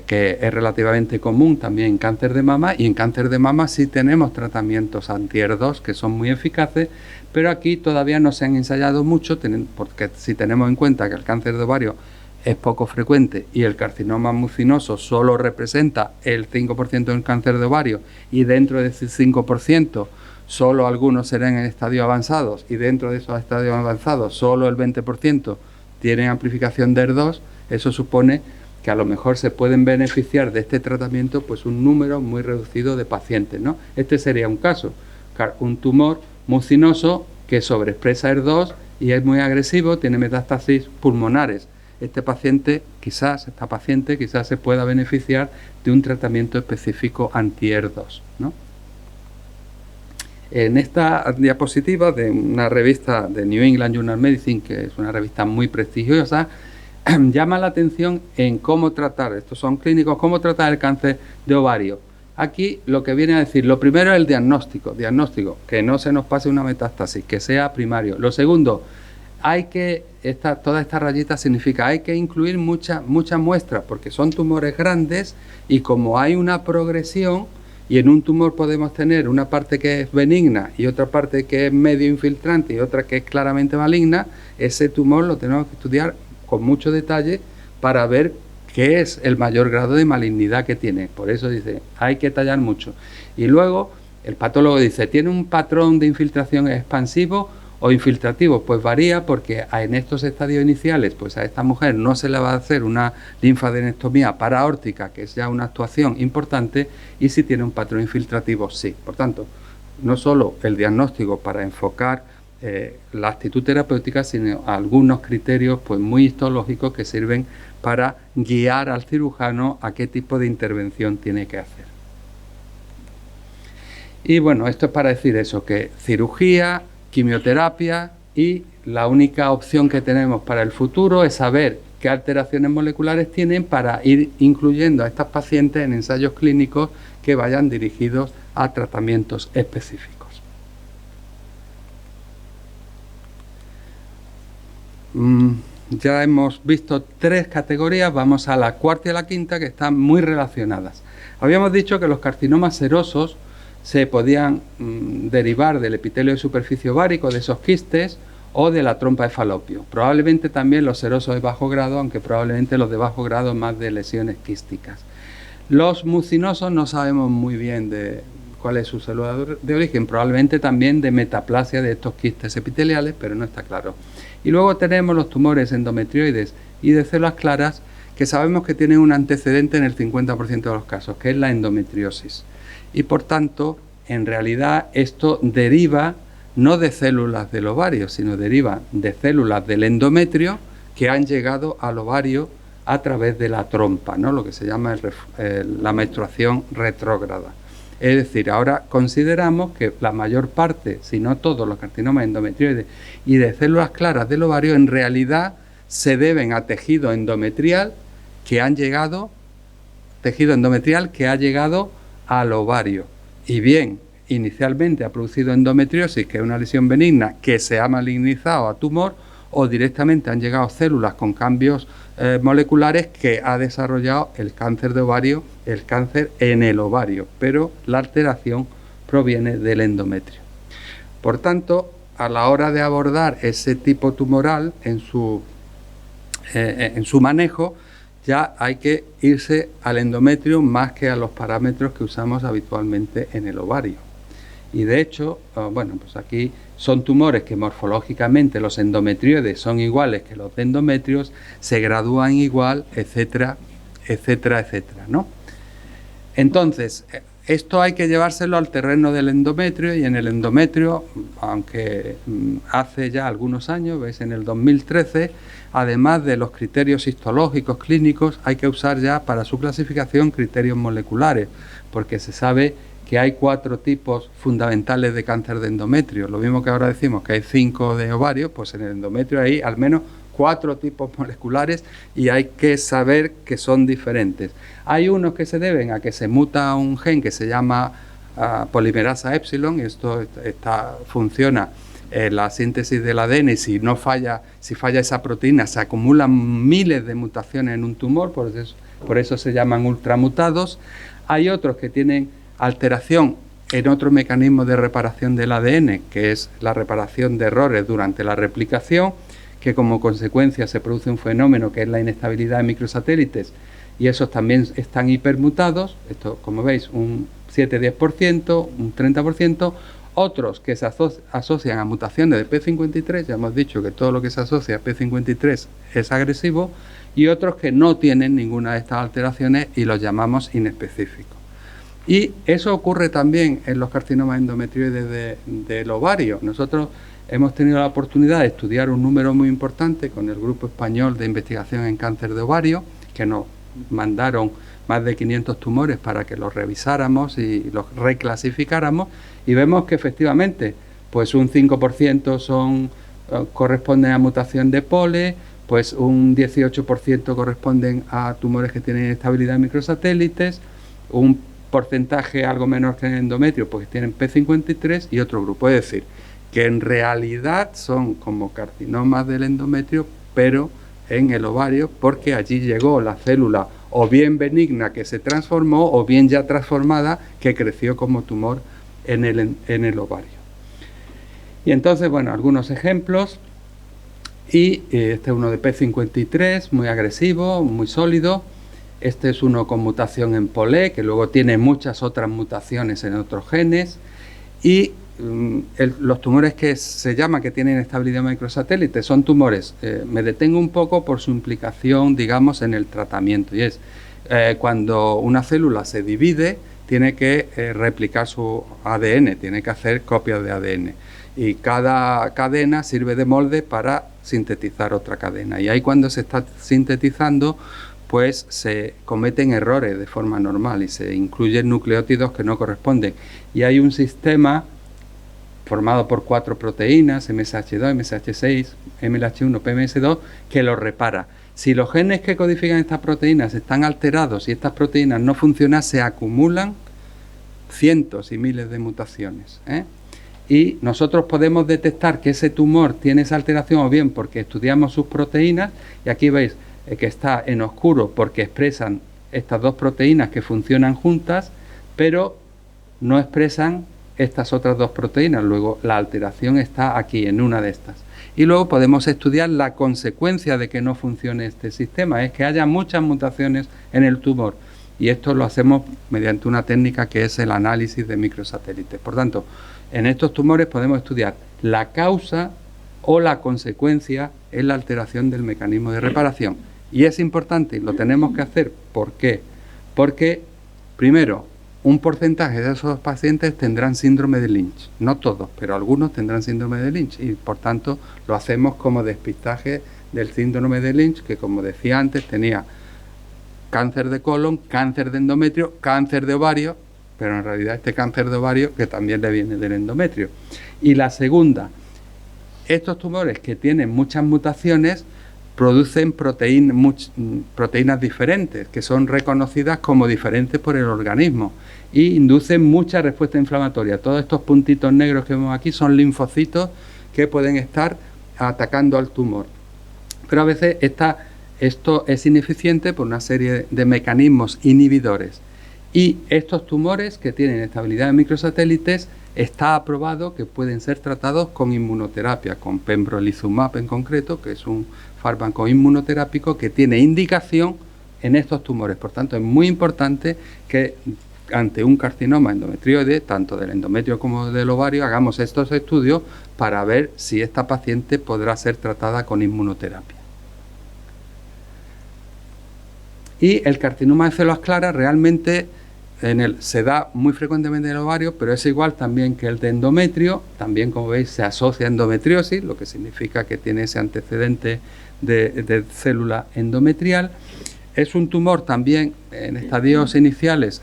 que es relativamente común también en cáncer de mama, y en cáncer de mama sí tenemos tratamientos anti-ER2 que son muy eficaces, pero aquí todavía no se han ensayado mucho, porque si tenemos en cuenta que el cáncer de ovario es poco frecuente y el carcinoma mucinoso solo representa el 5% del cáncer de ovario, y dentro de ese 5% solo algunos serán en estadios avanzados, y dentro de esos estadios avanzados solo el 20% tienen amplificación de ER2, eso supone que a lo mejor se pueden beneficiar de este tratamiento pues un número muy reducido de pacientes, ¿no? Este sería un caso, un tumor mucinoso que sobreexpresa ER2 y es muy agresivo, tiene metástasis pulmonares. Esta paciente quizás se pueda beneficiar de un tratamiento específico anti-ER2, ¿no? En esta diapositiva de una revista de New England Journal of Medicine, que es una revista muy prestigiosa, llama la atención en cómo tratar, estos son clínicos, cómo tratar el cáncer de ovario. Aquí lo que viene a decir, lo primero es el diagnóstico, que no se nos pase una metástasis, que sea primario. Lo segundo, toda esta rayita significa hay que incluir muchas muestras, porque son tumores grandes y como hay una progresión, y en un tumor podemos tener una parte que es benigna y otra parte que es medio infiltrante y otra que es claramente maligna, ese tumor lo tenemos que estudiar con mucho detalle para ver qué es el mayor grado de malignidad que tiene. Por eso dice, hay que tallar mucho. Y luego el patólogo dice, ¿tiene un patrón de infiltración expansivo o infiltrativo? Pues varía, porque en estos estadios iniciales, pues a esta mujer no se le va a hacer una linfadenectomía paraórtica, que es ya una actuación importante, y si tiene un patrón infiltrativo, sí. Por tanto, no solo el diagnóstico para enfocar la actitud terapéutica, sino algunos criterios pues muy histológicos que sirven para guiar al cirujano a qué tipo de intervención tiene que hacer. Y bueno, esto es para decir eso, que cirugía, quimioterapia, y la única opción que tenemos para el futuro es saber qué alteraciones moleculares tienen para ir incluyendo a estas pacientes en ensayos clínicos que vayan dirigidos a tratamientos específicos. Ya hemos visto 3 categorías, vamos a la cuarta y a la quinta, que están muy relacionadas. Habíamos dicho que los carcinomas serosos se podían derivar del epitelio de superficie ovárico, de esos quistes, o de la trompa de falopio. Probablemente también los serosos de bajo grado, aunque probablemente los de bajo grado más de lesiones quísticas. Los mucinosos no sabemos muy bien cuál es su célula de origen, probablemente también de metaplasia de estos quistes epiteliales, pero no está claro. Y luego tenemos los tumores endometrioides y de células claras, que sabemos que tienen un antecedente en el 50% de los casos, que es la endometriosis. Y por tanto, en realidad esto deriva no de células del ovario, sino deriva de células del endometrio que han llegado al ovario a través de la trompa, ¿no? Lo que se llama la menstruación retrógrada. Es decir, ahora consideramos que la mayor parte, si no todos los carcinomas endometrioides y de células claras del ovario, en realidad se deben a tejido endometrial que ha llegado al ovario. Y bien, inicialmente ha producido endometriosis, que es una lesión benigna que se ha malignizado a tumor, o directamente han llegado células con cambios moleculares que ha desarrollado el cáncer de ovario, el cáncer en el ovario, pero la alteración proviene del endometrio. Por tanto, a la hora de abordar ese tipo tumoral en su manejo, ya hay que irse al endometrio más que a los parámetros que usamos habitualmente en el ovario. Y de hecho, bueno, pues aquí son tumores que morfológicamente los endometrioides son iguales que los de endometrios, se gradúan igual, etcétera, etcétera, etcétera, ¿no? Entonces, esto hay que llevárselo al terreno del endometrio, y en el endometrio, aunque hace ya algunos años, veis, en el 2013, además de los criterios histológicos clínicos, hay que usar ya para su clasificación criterios moleculares, porque se sabe que hay 4 tipos fundamentales de cáncer de endometrio. Lo mismo que ahora decimos que hay 5 de ovario, pues en el endometrio hay al menos 4 tipos moleculares y hay que saber que son diferentes. Hay unos que se deben a que se muta un gen que se llama polimerasa epsilon, y esto funciona en la síntesis del ADN, y si falla esa proteína se acumulan miles de mutaciones en un tumor, por eso se llaman ultramutados. Hay otros que tienen alteración en otro mecanismo de reparación del ADN, que es la reparación de errores durante la replicación, que como consecuencia se produce un fenómeno que es la inestabilidad de microsatélites, y esos también están hipermutados, esto como veis un 7-10%, un 30%, otros que se asocian a mutaciones de P53, ya hemos dicho que todo lo que se asocia a P53 es agresivo, y otros que no tienen ninguna de estas alteraciones y los llamamos inespecíficos. Y eso ocurre también en los carcinomas endometrioides del ovario. Nosotros hemos tenido la oportunidad de estudiar un número muy importante con el Grupo Español de Investigación en Cáncer de Ovario, que nos mandaron más de 500 tumores para que los revisáramos y los reclasificáramos, y vemos que efectivamente pues un 5% corresponden a mutación de POLE, pues un 18% corresponden a tumores que tienen inestabilidad en microsatélites, un porcentaje algo menor que en el endometrio porque tienen P53 y otro grupo. Es decir, que en realidad son como carcinomas del endometrio, pero en el ovario, porque allí llegó la célula o bien benigna que se transformó o bien ya transformada que creció como tumor en el ovario. Y entonces, bueno, algunos ejemplos. Y este es uno de P53, muy agresivo, muy sólido. Este es uno con mutación en POLE, que luego tiene muchas otras mutaciones en otros genes. Y los tumores que se llama que tienen estabilidad microsatélite son tumores, me detengo un poco por su implicación, digamos, en el tratamiento. Y es cuando una célula se divide, tiene que replicar su ADN, tiene que hacer copias de ADN. Y cada cadena sirve de molde para sintetizar otra cadena. Y ahí cuando se está sintetizando, pues se cometen errores de forma normal y se incluyen nucleótidos que no corresponden. Y hay un sistema formado por 4 proteínas, MSH2, MSH6, MLH1, PMS2, que lo repara. Si los genes que codifican estas proteínas están alterados y estas proteínas no funcionan, se acumulan cientos y miles de mutaciones, Y nosotros podemos detectar que ese tumor tiene esa alteración o bien porque estudiamos sus proteínas, y aquí veis que está en oscuro porque expresan estas 2 proteínas que funcionan juntas, pero no expresan estas otras 2 proteínas. Luego la alteración está aquí en una de estas. Y luego podemos estudiar la consecuencia de que no funcione este sistema, es que haya muchas mutaciones en el tumor. Y esto lo hacemos mediante una técnica que es el análisis de microsatélites. Por tanto, en estos tumores podemos estudiar la causa o la consecuencia en la alteración del mecanismo de reparación. Y es importante, y lo tenemos que hacer. ¿Por qué? Porque, primero, un porcentaje de esos pacientes tendrán síndrome de Lynch. No todos, pero algunos tendrán síndrome de Lynch. Y, por tanto, lo hacemos como despistaje del síndrome de Lynch, que, como decía antes, tenía cáncer de colon, cáncer de endometrio, cáncer de ovario, pero en realidad este cáncer de ovario que también le viene del endometrio. Y la segunda, estos tumores que tienen muchas mutaciones producen proteínas diferentes, que son reconocidas como diferentes por el organismo, y inducen mucha respuesta inflamatoria. Todos estos puntitos negros que vemos aquí son linfocitos que pueden estar atacando al tumor. Pero a veces esto es ineficiente por una serie de mecanismos inhibidores. Y estos tumores que tienen estabilidad en microsatélites, está aprobado que pueden ser tratados con inmunoterapia, con pembrolizumab en concreto, que es un fármaco inmunoterápico que tiene indicación en estos tumores. Por tanto, es muy importante que ante un carcinoma endometrioide, tanto del endometrio como del ovario, hagamos estos estudios para ver si esta paciente podrá ser tratada con inmunoterapia. Y el carcinoma de células claras realmente se da muy frecuentemente en el ovario, pero es igual también que el de endometrio. También, como veis, se asocia a endometriosis, lo que significa que tiene ese antecedente de célula endometrial. Es un tumor también en estadios iniciales,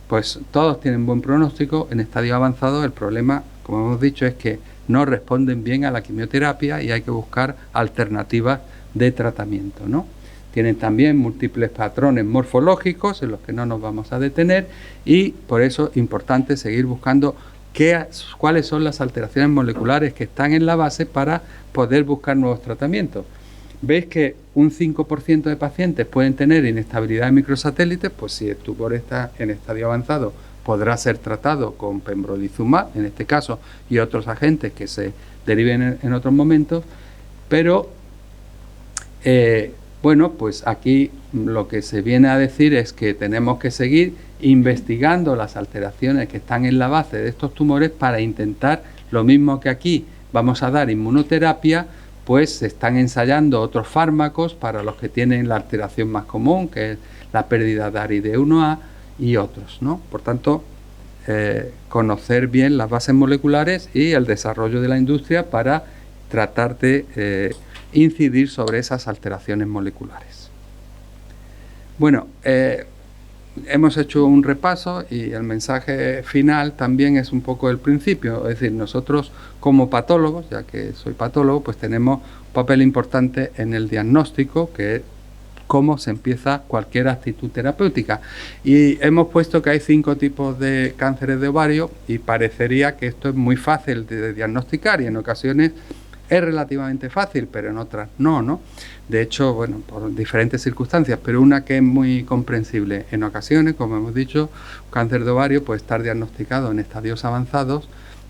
pues todos tienen buen pronóstico. En estadios avanzados el problema, como hemos dicho, es que no responden bien a la quimioterapia y hay que buscar alternativas de tratamiento, ¿no? Tienen también múltiples patrones morfológicos en los que no nos vamos a detener, y por eso es importante seguir buscando cuáles son las alteraciones moleculares que están en la base para poder buscar nuevos tratamientos. Veis que un 5% de pacientes pueden tener inestabilidad en microsatélites, pues si el tumor está en estadio avanzado podrá ser tratado con pembrolizumab, en este caso, y otros agentes que se deriven en otros momentos, pero bueno, pues aquí lo que se viene a decir es que tenemos que seguir investigando las alteraciones que están en la base de estos tumores para intentar, lo mismo que aquí vamos a dar inmunoterapia, pues se están ensayando otros fármacos para los que tienen la alteración más común, que es la pérdida de ARID1A y otros, ¿no? Por tanto, conocer bien las bases moleculares y el desarrollo de la industria para tratar de incidir sobre esas alteraciones moleculares. Bueno, hemos hecho un repaso y el mensaje final también es un poco el principio, es decir, nosotros como patólogos, ya que soy patólogo, pues tenemos un papel importante en el diagnóstico, que es cómo se empieza cualquier actitud terapéutica. Y hemos puesto que hay 5 tipos de cánceres de ovario y parecería que esto es muy fácil de diagnosticar y en ocasiones es relativamente fácil, pero en otras no, ¿no? De hecho, bueno, por diferentes circunstancias, pero una que es muy comprensible. En ocasiones, como hemos dicho, un cáncer de ovario puede estar diagnosticado en estadios avanzados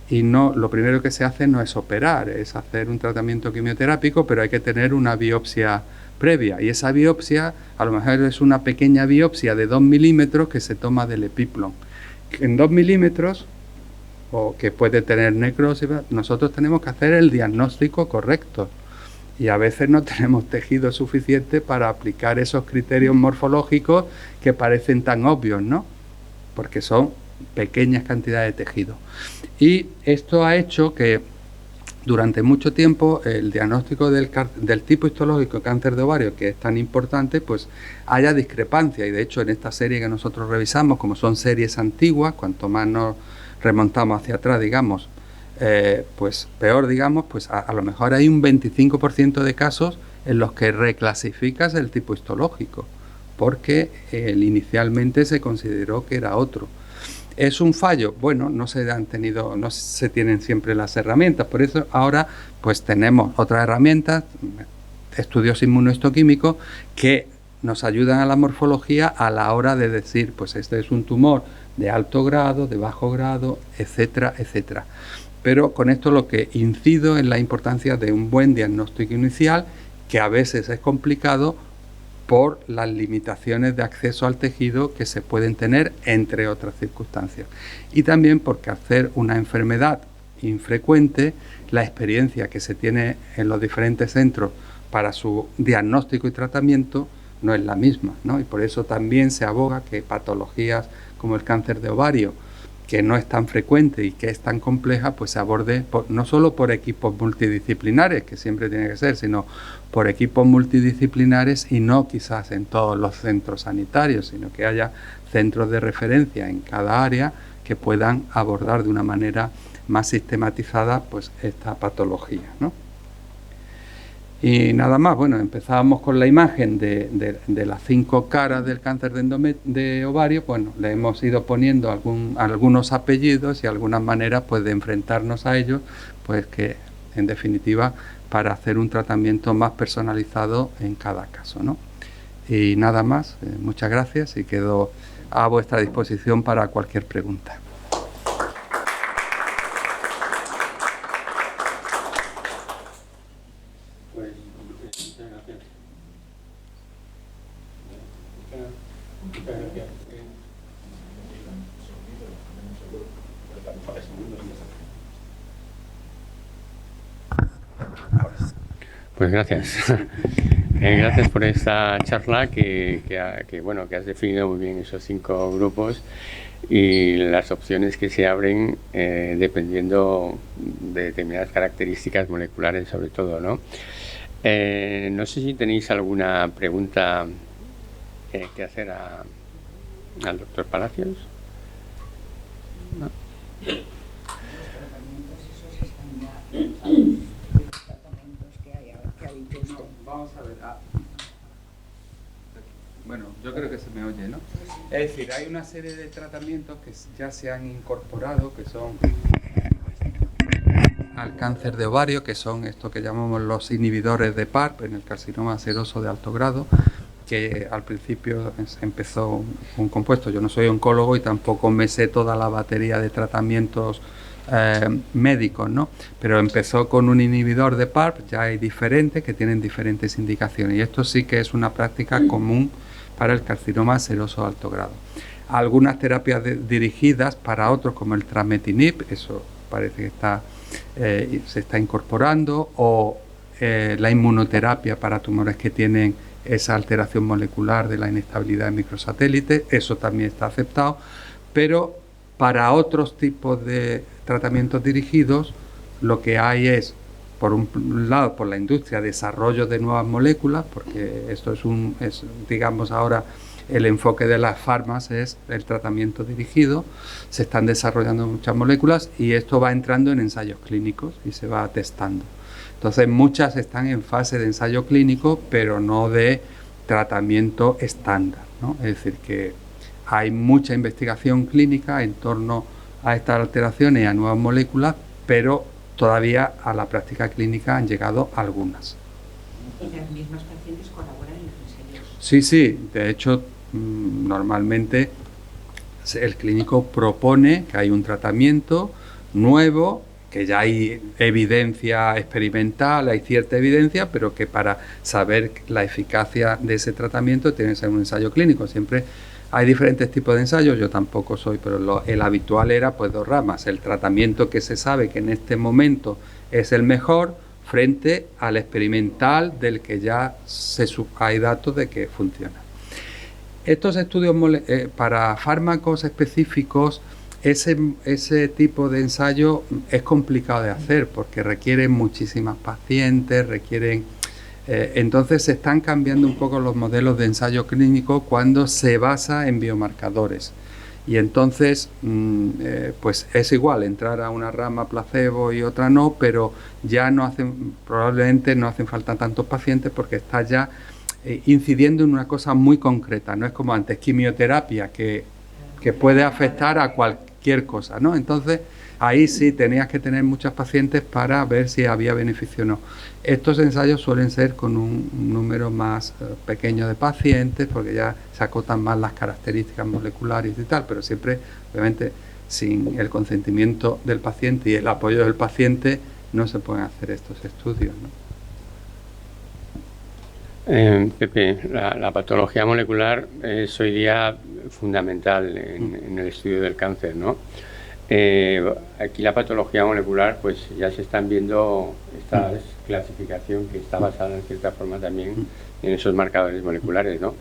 y no, lo primero que se hace no es operar, es hacer un tratamiento quimioterápico, pero hay que tener una biopsia previa. Y esa biopsia, a lo mejor es una pequeña biopsia de 2 milímetros que se toma del epiplon. En 2 milímetros, o que puede tener necrosis, nosotros tenemos que hacer el diagnóstico correcto y a veces no tenemos tejido suficiente para aplicar esos criterios morfológicos que parecen tan obvios, ¿no? Porque son pequeñas cantidades de tejido. Y esto ha hecho que durante mucho tiempo el diagnóstico del tipo histológico de cáncer de ovario, que es tan importante, pues haya discrepancia. Y de hecho en esta serie que nosotros revisamos, como son series antiguas, cuanto más nos remontamos hacia atrás, digamos, pues peor, digamos, pues a lo mejor hay un 25% de casos en los que reclasificas el tipo histológico, porque inicialmente se consideró que era otro. ¿Es un fallo? Bueno, no se tienen siempre las herramientas, por eso ahora pues tenemos otras herramientas, estudios inmunohistoquímicos, que nos ayudan a la morfología a la hora de decir, pues este es un tumor de alto grado, de bajo grado, etcétera, etcétera. Pero con esto lo que incido en la importancia de un buen diagnóstico inicial, que a veces es complicado por las limitaciones de acceso al tejido que se pueden tener, entre otras circunstancias. Y también porque al ser una enfermedad infrecuente, la experiencia que se tiene en los diferentes centros para su diagnóstico y tratamiento no es la misma, ¿no? Y por eso también se aboga que patologías como el cáncer de ovario, que no es tan frecuente y que es tan compleja, pues se aborde no solo por equipos multidisciplinares, que siempre tiene que ser, sino por equipos multidisciplinares y no quizás en todos los centros sanitarios, sino que haya centros de referencia en cada área que puedan abordar de una manera más sistematizada pues esta patología, ¿no? Y nada más, bueno, empezábamos con la imagen de las 5 caras del cáncer de ovario. Bueno, le hemos ido poniendo algunos apellidos y algunas maneras pues de enfrentarnos a ellos, pues que en definitiva para hacer un tratamiento más personalizado en cada caso, ¿no? Y nada más, muchas gracias y quedo a vuestra disposición para cualquier pregunta. Pues gracias. Gracias por esta charla que has definido muy bien esos 5 grupos y las opciones que se abren dependiendo de determinadas características moleculares sobre todo, ¿no? No sé si tenéis alguna pregunta que hacer al doctor Palacios. ¿No? Vamos a ver. Bueno, yo creo que se me oye, ¿no? Es decir, hay una serie de tratamientos que ya se han incorporado, que son al cáncer de ovario, que son esto que llamamos los inhibidores de PARP, en el carcinoma seroso de alto grado, que al principio empezó un compuesto. Yo no soy oncólogo y tampoco me sé toda la batería de tratamientos médicos, ¿no? Pero empezó con un inhibidor de PARP, ya hay diferentes que tienen diferentes indicaciones y esto sí que es una práctica común para el carcinoma seroso de alto grado. Algunas terapias dirigidas para otros como el trametinib, eso parece que se está incorporando, o la inmunoterapia para tumores que tienen esa alteración molecular de la inestabilidad de microsatélites, eso también está aceptado, pero Para otros tipos de tratamientos dirigidos, lo que hay es, por un lado, por la industria, desarrollo de nuevas moléculas, porque esto es digamos ahora, el enfoque de las farmas es el tratamiento dirigido, se están desarrollando muchas moléculas y esto va entrando en ensayos clínicos y se va testando. Entonces muchas están en fase de ensayo clínico, pero no de tratamiento estándar, ¿no? Es decir, que hay mucha investigación clínica en torno a estas alteraciones y a nuevas moléculas, pero todavía a la práctica clínica han llegado algunas. ¿Y las mismas pacientes colaboran en los ensayos? Sí, de hecho, normalmente el clínico propone que hay un tratamiento nuevo, que ya hay evidencia experimental, hay cierta evidencia, pero que para saber la eficacia de ese tratamiento tiene que ser un ensayo clínico. Siempre hay diferentes tipos de ensayos, yo tampoco soy, pero el habitual era pues 2 ramas, el tratamiento que se sabe que en este momento es el mejor frente al experimental del que ya hay datos de que funciona. Estos estudios para fármacos específicos, ese tipo de ensayo es complicado de hacer porque requieren muchísimas pacientes, entonces se están cambiando un poco los modelos de ensayo clínico cuando se basa en biomarcadores. Y entonces, pues es igual entrar a una rama placebo y otra no, pero ya probablemente no hacen falta tantos pacientes porque está ya incidiendo en una cosa muy concreta. No es como antes, quimioterapia, que puede afectar a cualquier cosa, ¿no? Entonces, ahí sí tenías que tener muchos pacientes para ver si había beneficio o no. Estos ensayos suelen ser con un número más pequeño de pacientes porque ya se acotan más las características moleculares y tal, pero siempre, obviamente, sin el consentimiento del paciente y el apoyo del paciente no se pueden hacer estos estudios, ¿no? Pepe, la patología molecular es hoy día fundamental en el estudio del cáncer, ¿no? Aquí la patología molecular, pues ya se están viendo esta clasificación que está basada en cierta forma también en esos marcadores moleculares, ¿no?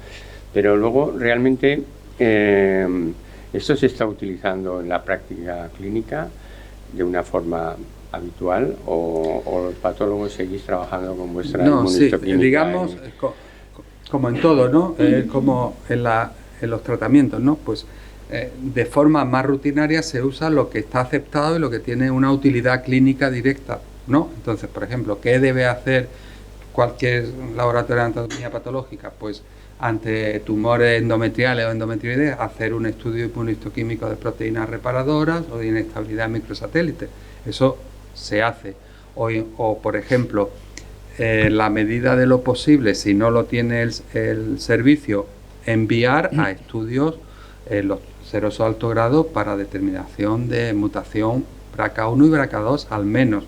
Pero luego realmente esto se está utilizando en la práctica clínica de una forma habitual o los patólogos seguís trabajando con vuestra inmunohistoquímica. Sí, digamos, como en todo, ¿no? Como en los tratamientos, ¿no? Pues de forma más rutinaria se usa lo que está aceptado y lo que tiene una utilidad clínica directa, ¿no? Entonces, por ejemplo, ¿qué debe hacer cualquier laboratorio de anatomía patológica? Pues ante tumores endometriales o endometrioides, hacer un estudio inmunohistoquímico de proteínas reparadoras o de inestabilidad microsatélite. Eso se hace. O por ejemplo, la medida de lo posible, si no lo tiene el servicio, enviar a estudios los serosos de alto grado para determinación de mutación BRCA1 y BRCA2 al menos.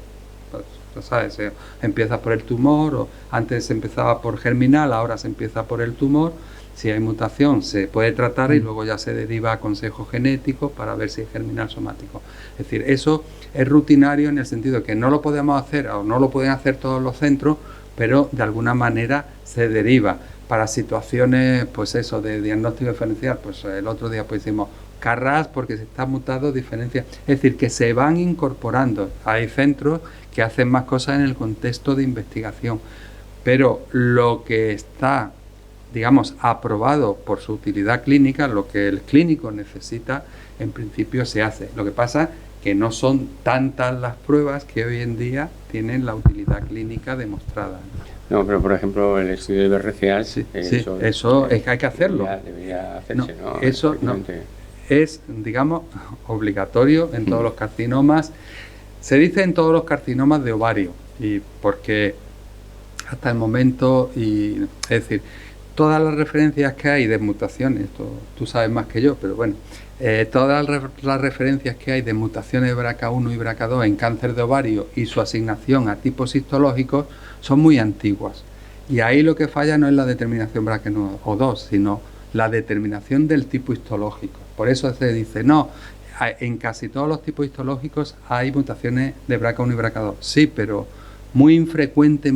Pues, ¿sabes? Empieza por el tumor, o antes se empezaba por germinal, ahora se empieza por el tumor. Si hay mutación se puede tratar y luego ya se deriva a consejo genético para ver si es germinal somático. Es decir, eso es rutinario en el sentido de que no lo podemos hacer o no lo pueden hacer todos los centros, pero de alguna manera se deriva. Para situaciones, pues eso, de diagnóstico diferencial, pues el otro día pues hicimos CARRAS porque se está mutando diferencia. Es decir, que se van incorporando. Hay centros que hacen más cosas en el contexto de investigación, pero lo que está, digamos, aprobado por su utilidad clínica, lo que el clínico necesita, en principio se hace. Lo que pasa que no son tantas las pruebas que hoy en día tienen la utilidad clínica demostrada. No, pero por ejemplo el estudio de BRCA, eso es que hay que hacerlo. Debería hacerse, ¿no? Eso no, es, digamos, obligatorio en todos los carcinomas. Se dice en todos los carcinomas de ovario, y porque hasta el momento, es decir, todas las referencias que hay de mutaciones, tú sabes más que yo, pero bueno, todas las referencias que hay de mutaciones de BRCA1 y BRCA2 en cáncer de ovario y su asignación a tipos histológicos son muy antiguas. Y ahí lo que falla no es la determinación BRCA1 o 2, sino la determinación del tipo histológico. Por eso se dice, no, en casi todos los tipos histológicos hay mutaciones de BRCA1 y BRCA2. Sí, pero muy infrecuentes.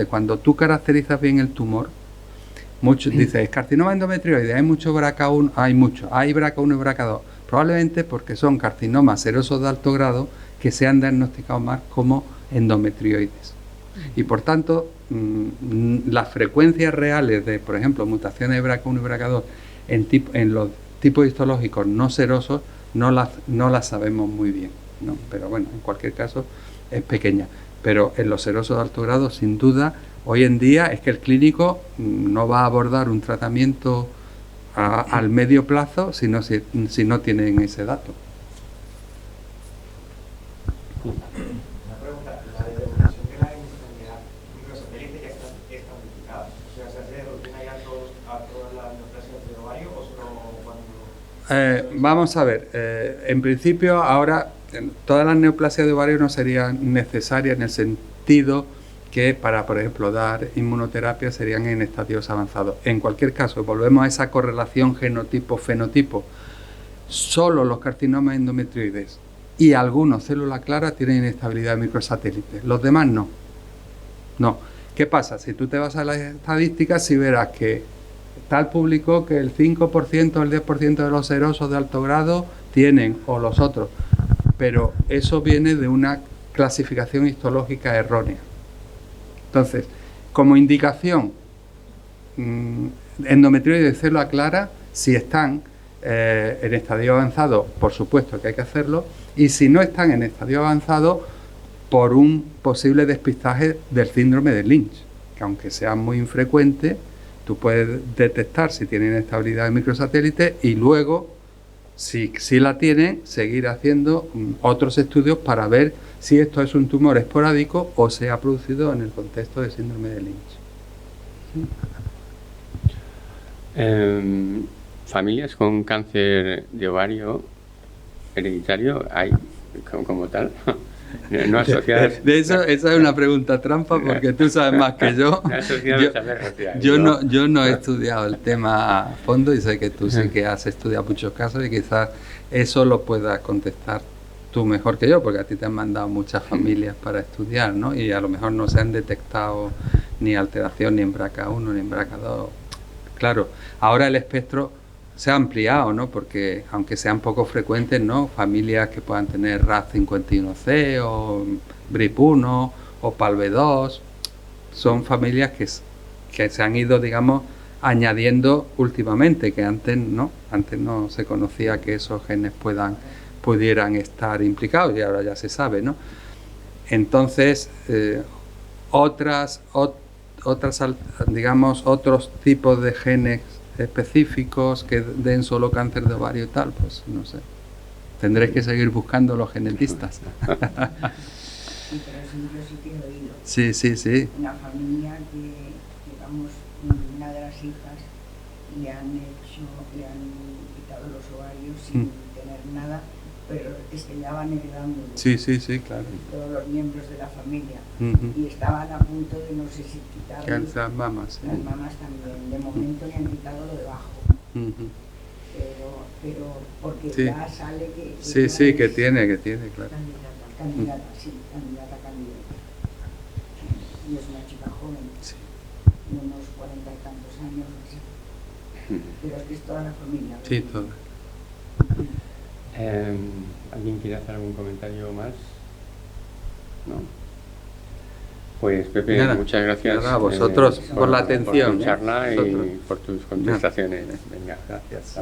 Cuando tú caracterizas bien el tumor, dices, carcinoma endometrioide, hay mucho BRCA1, hay BRCA1 y BRCA2, Probablemente porque son carcinomas serosos de alto grado que se han diagnosticado más como endometrioides. Y por tanto, las frecuencias reales de, por ejemplo, mutaciones de BRCA1 y BRCA2 en los tipos histológicos no serosos no las sabemos muy bien, ¿no? Pero bueno, en cualquier caso es pequeña. Pero en los serosos de alto grado, sin duda, hoy en día es que el clínico no va a abordar un tratamiento al medio plazo si no tienen ese dato. Una pregunta, la determinación de la enfermedad microsatélite ya está estabilificada, o sea, ¿se hace de rutina ya a todas las neoplasias de ovario o solo cuando...? Vamos a ver, en principio ahora todas las neoplasias de ovario no serían necesarias en el sentido que para, por ejemplo, dar inmunoterapia serían en estadios avanzados. En cualquier caso, volvemos a esa correlación genotipo-fenotipo. Solo los carcinomas endometrioides y algunos células claras tienen inestabilidad de microsatélites. Los demás no. No. ¿Qué pasa? Si tú te vas a las estadísticas, si verás que tal publicó que el 5% o el 10% de los serosos de alto grado tienen, o los otros. Pero eso viene de una clasificación histológica errónea. Entonces, como indicación, endometrioides de célula clara, si están en estadio avanzado, por supuesto que hay que hacerlo, y si no están en estadio avanzado, por un posible despistaje del síndrome de Lynch, que aunque sea muy infrecuente, tú puedes detectar si tienen inestabilidad de microsatélite y luego, si la tienen, seguir haciendo otros estudios para ver si esto es un tumor esporádico o se ha producido en el contexto de síndrome de Lynch. Familias con cáncer de ovario hereditario hay como tal, no asociadas. De eso, esa es una pregunta trampa porque tú sabes más que yo. Yo no he estudiado el tema a fondo y sé que tú sí que has estudiado muchos casos y quizás eso lo puedas contestar tú mejor que yo, porque a ti te han mandado muchas familias para estudiar, ¿no? Y a lo mejor no se han detectado ni alteración ni en BRCA1 ni en BRCA2. Claro, ahora el espectro se ha ampliado, ¿no? Porque aunque sean poco frecuentes, ¿no? Familias que puedan tener RAS51C o BRIP1 o PALB2 son familias que se han ido, digamos, añadiendo últimamente, que antes no se conocía que esos genes pudieran estar implicados y ahora ya se sabe, ¿no? Entonces, digamos, otros tipos de genes específicos que den solo cáncer de ovario y tal, pues no sé. Tendréis que seguir buscando los genetistas. Sí, pero eso yo sí que he oído. Sí. Una familia que, digamos, una de las hijas le han quitado los ovarios sin tener nada, pero es que ya van heredando. Sí, claro. Todos los miembros de la familia. Uh-huh. Y estaban a punto de, no sé si quitarles. Las mamas. Las mamas también. De momento le han quitado lo de abajo. Uh-huh. Pero porque sí. ya sale que... Sí, que tiene, claro. Candidata. Y es una chica joven. Sí. De unos 40 y tantos años. Así. Pero es que es toda la familia. Sí, toda. ¿Alguien quiere hacer algún comentario más? ¿No? Pues Pepe, Nada, muchas gracias a vosotros por la atención. Por tu charla y Vosotros. por tus contestaciones. Venga, gracias.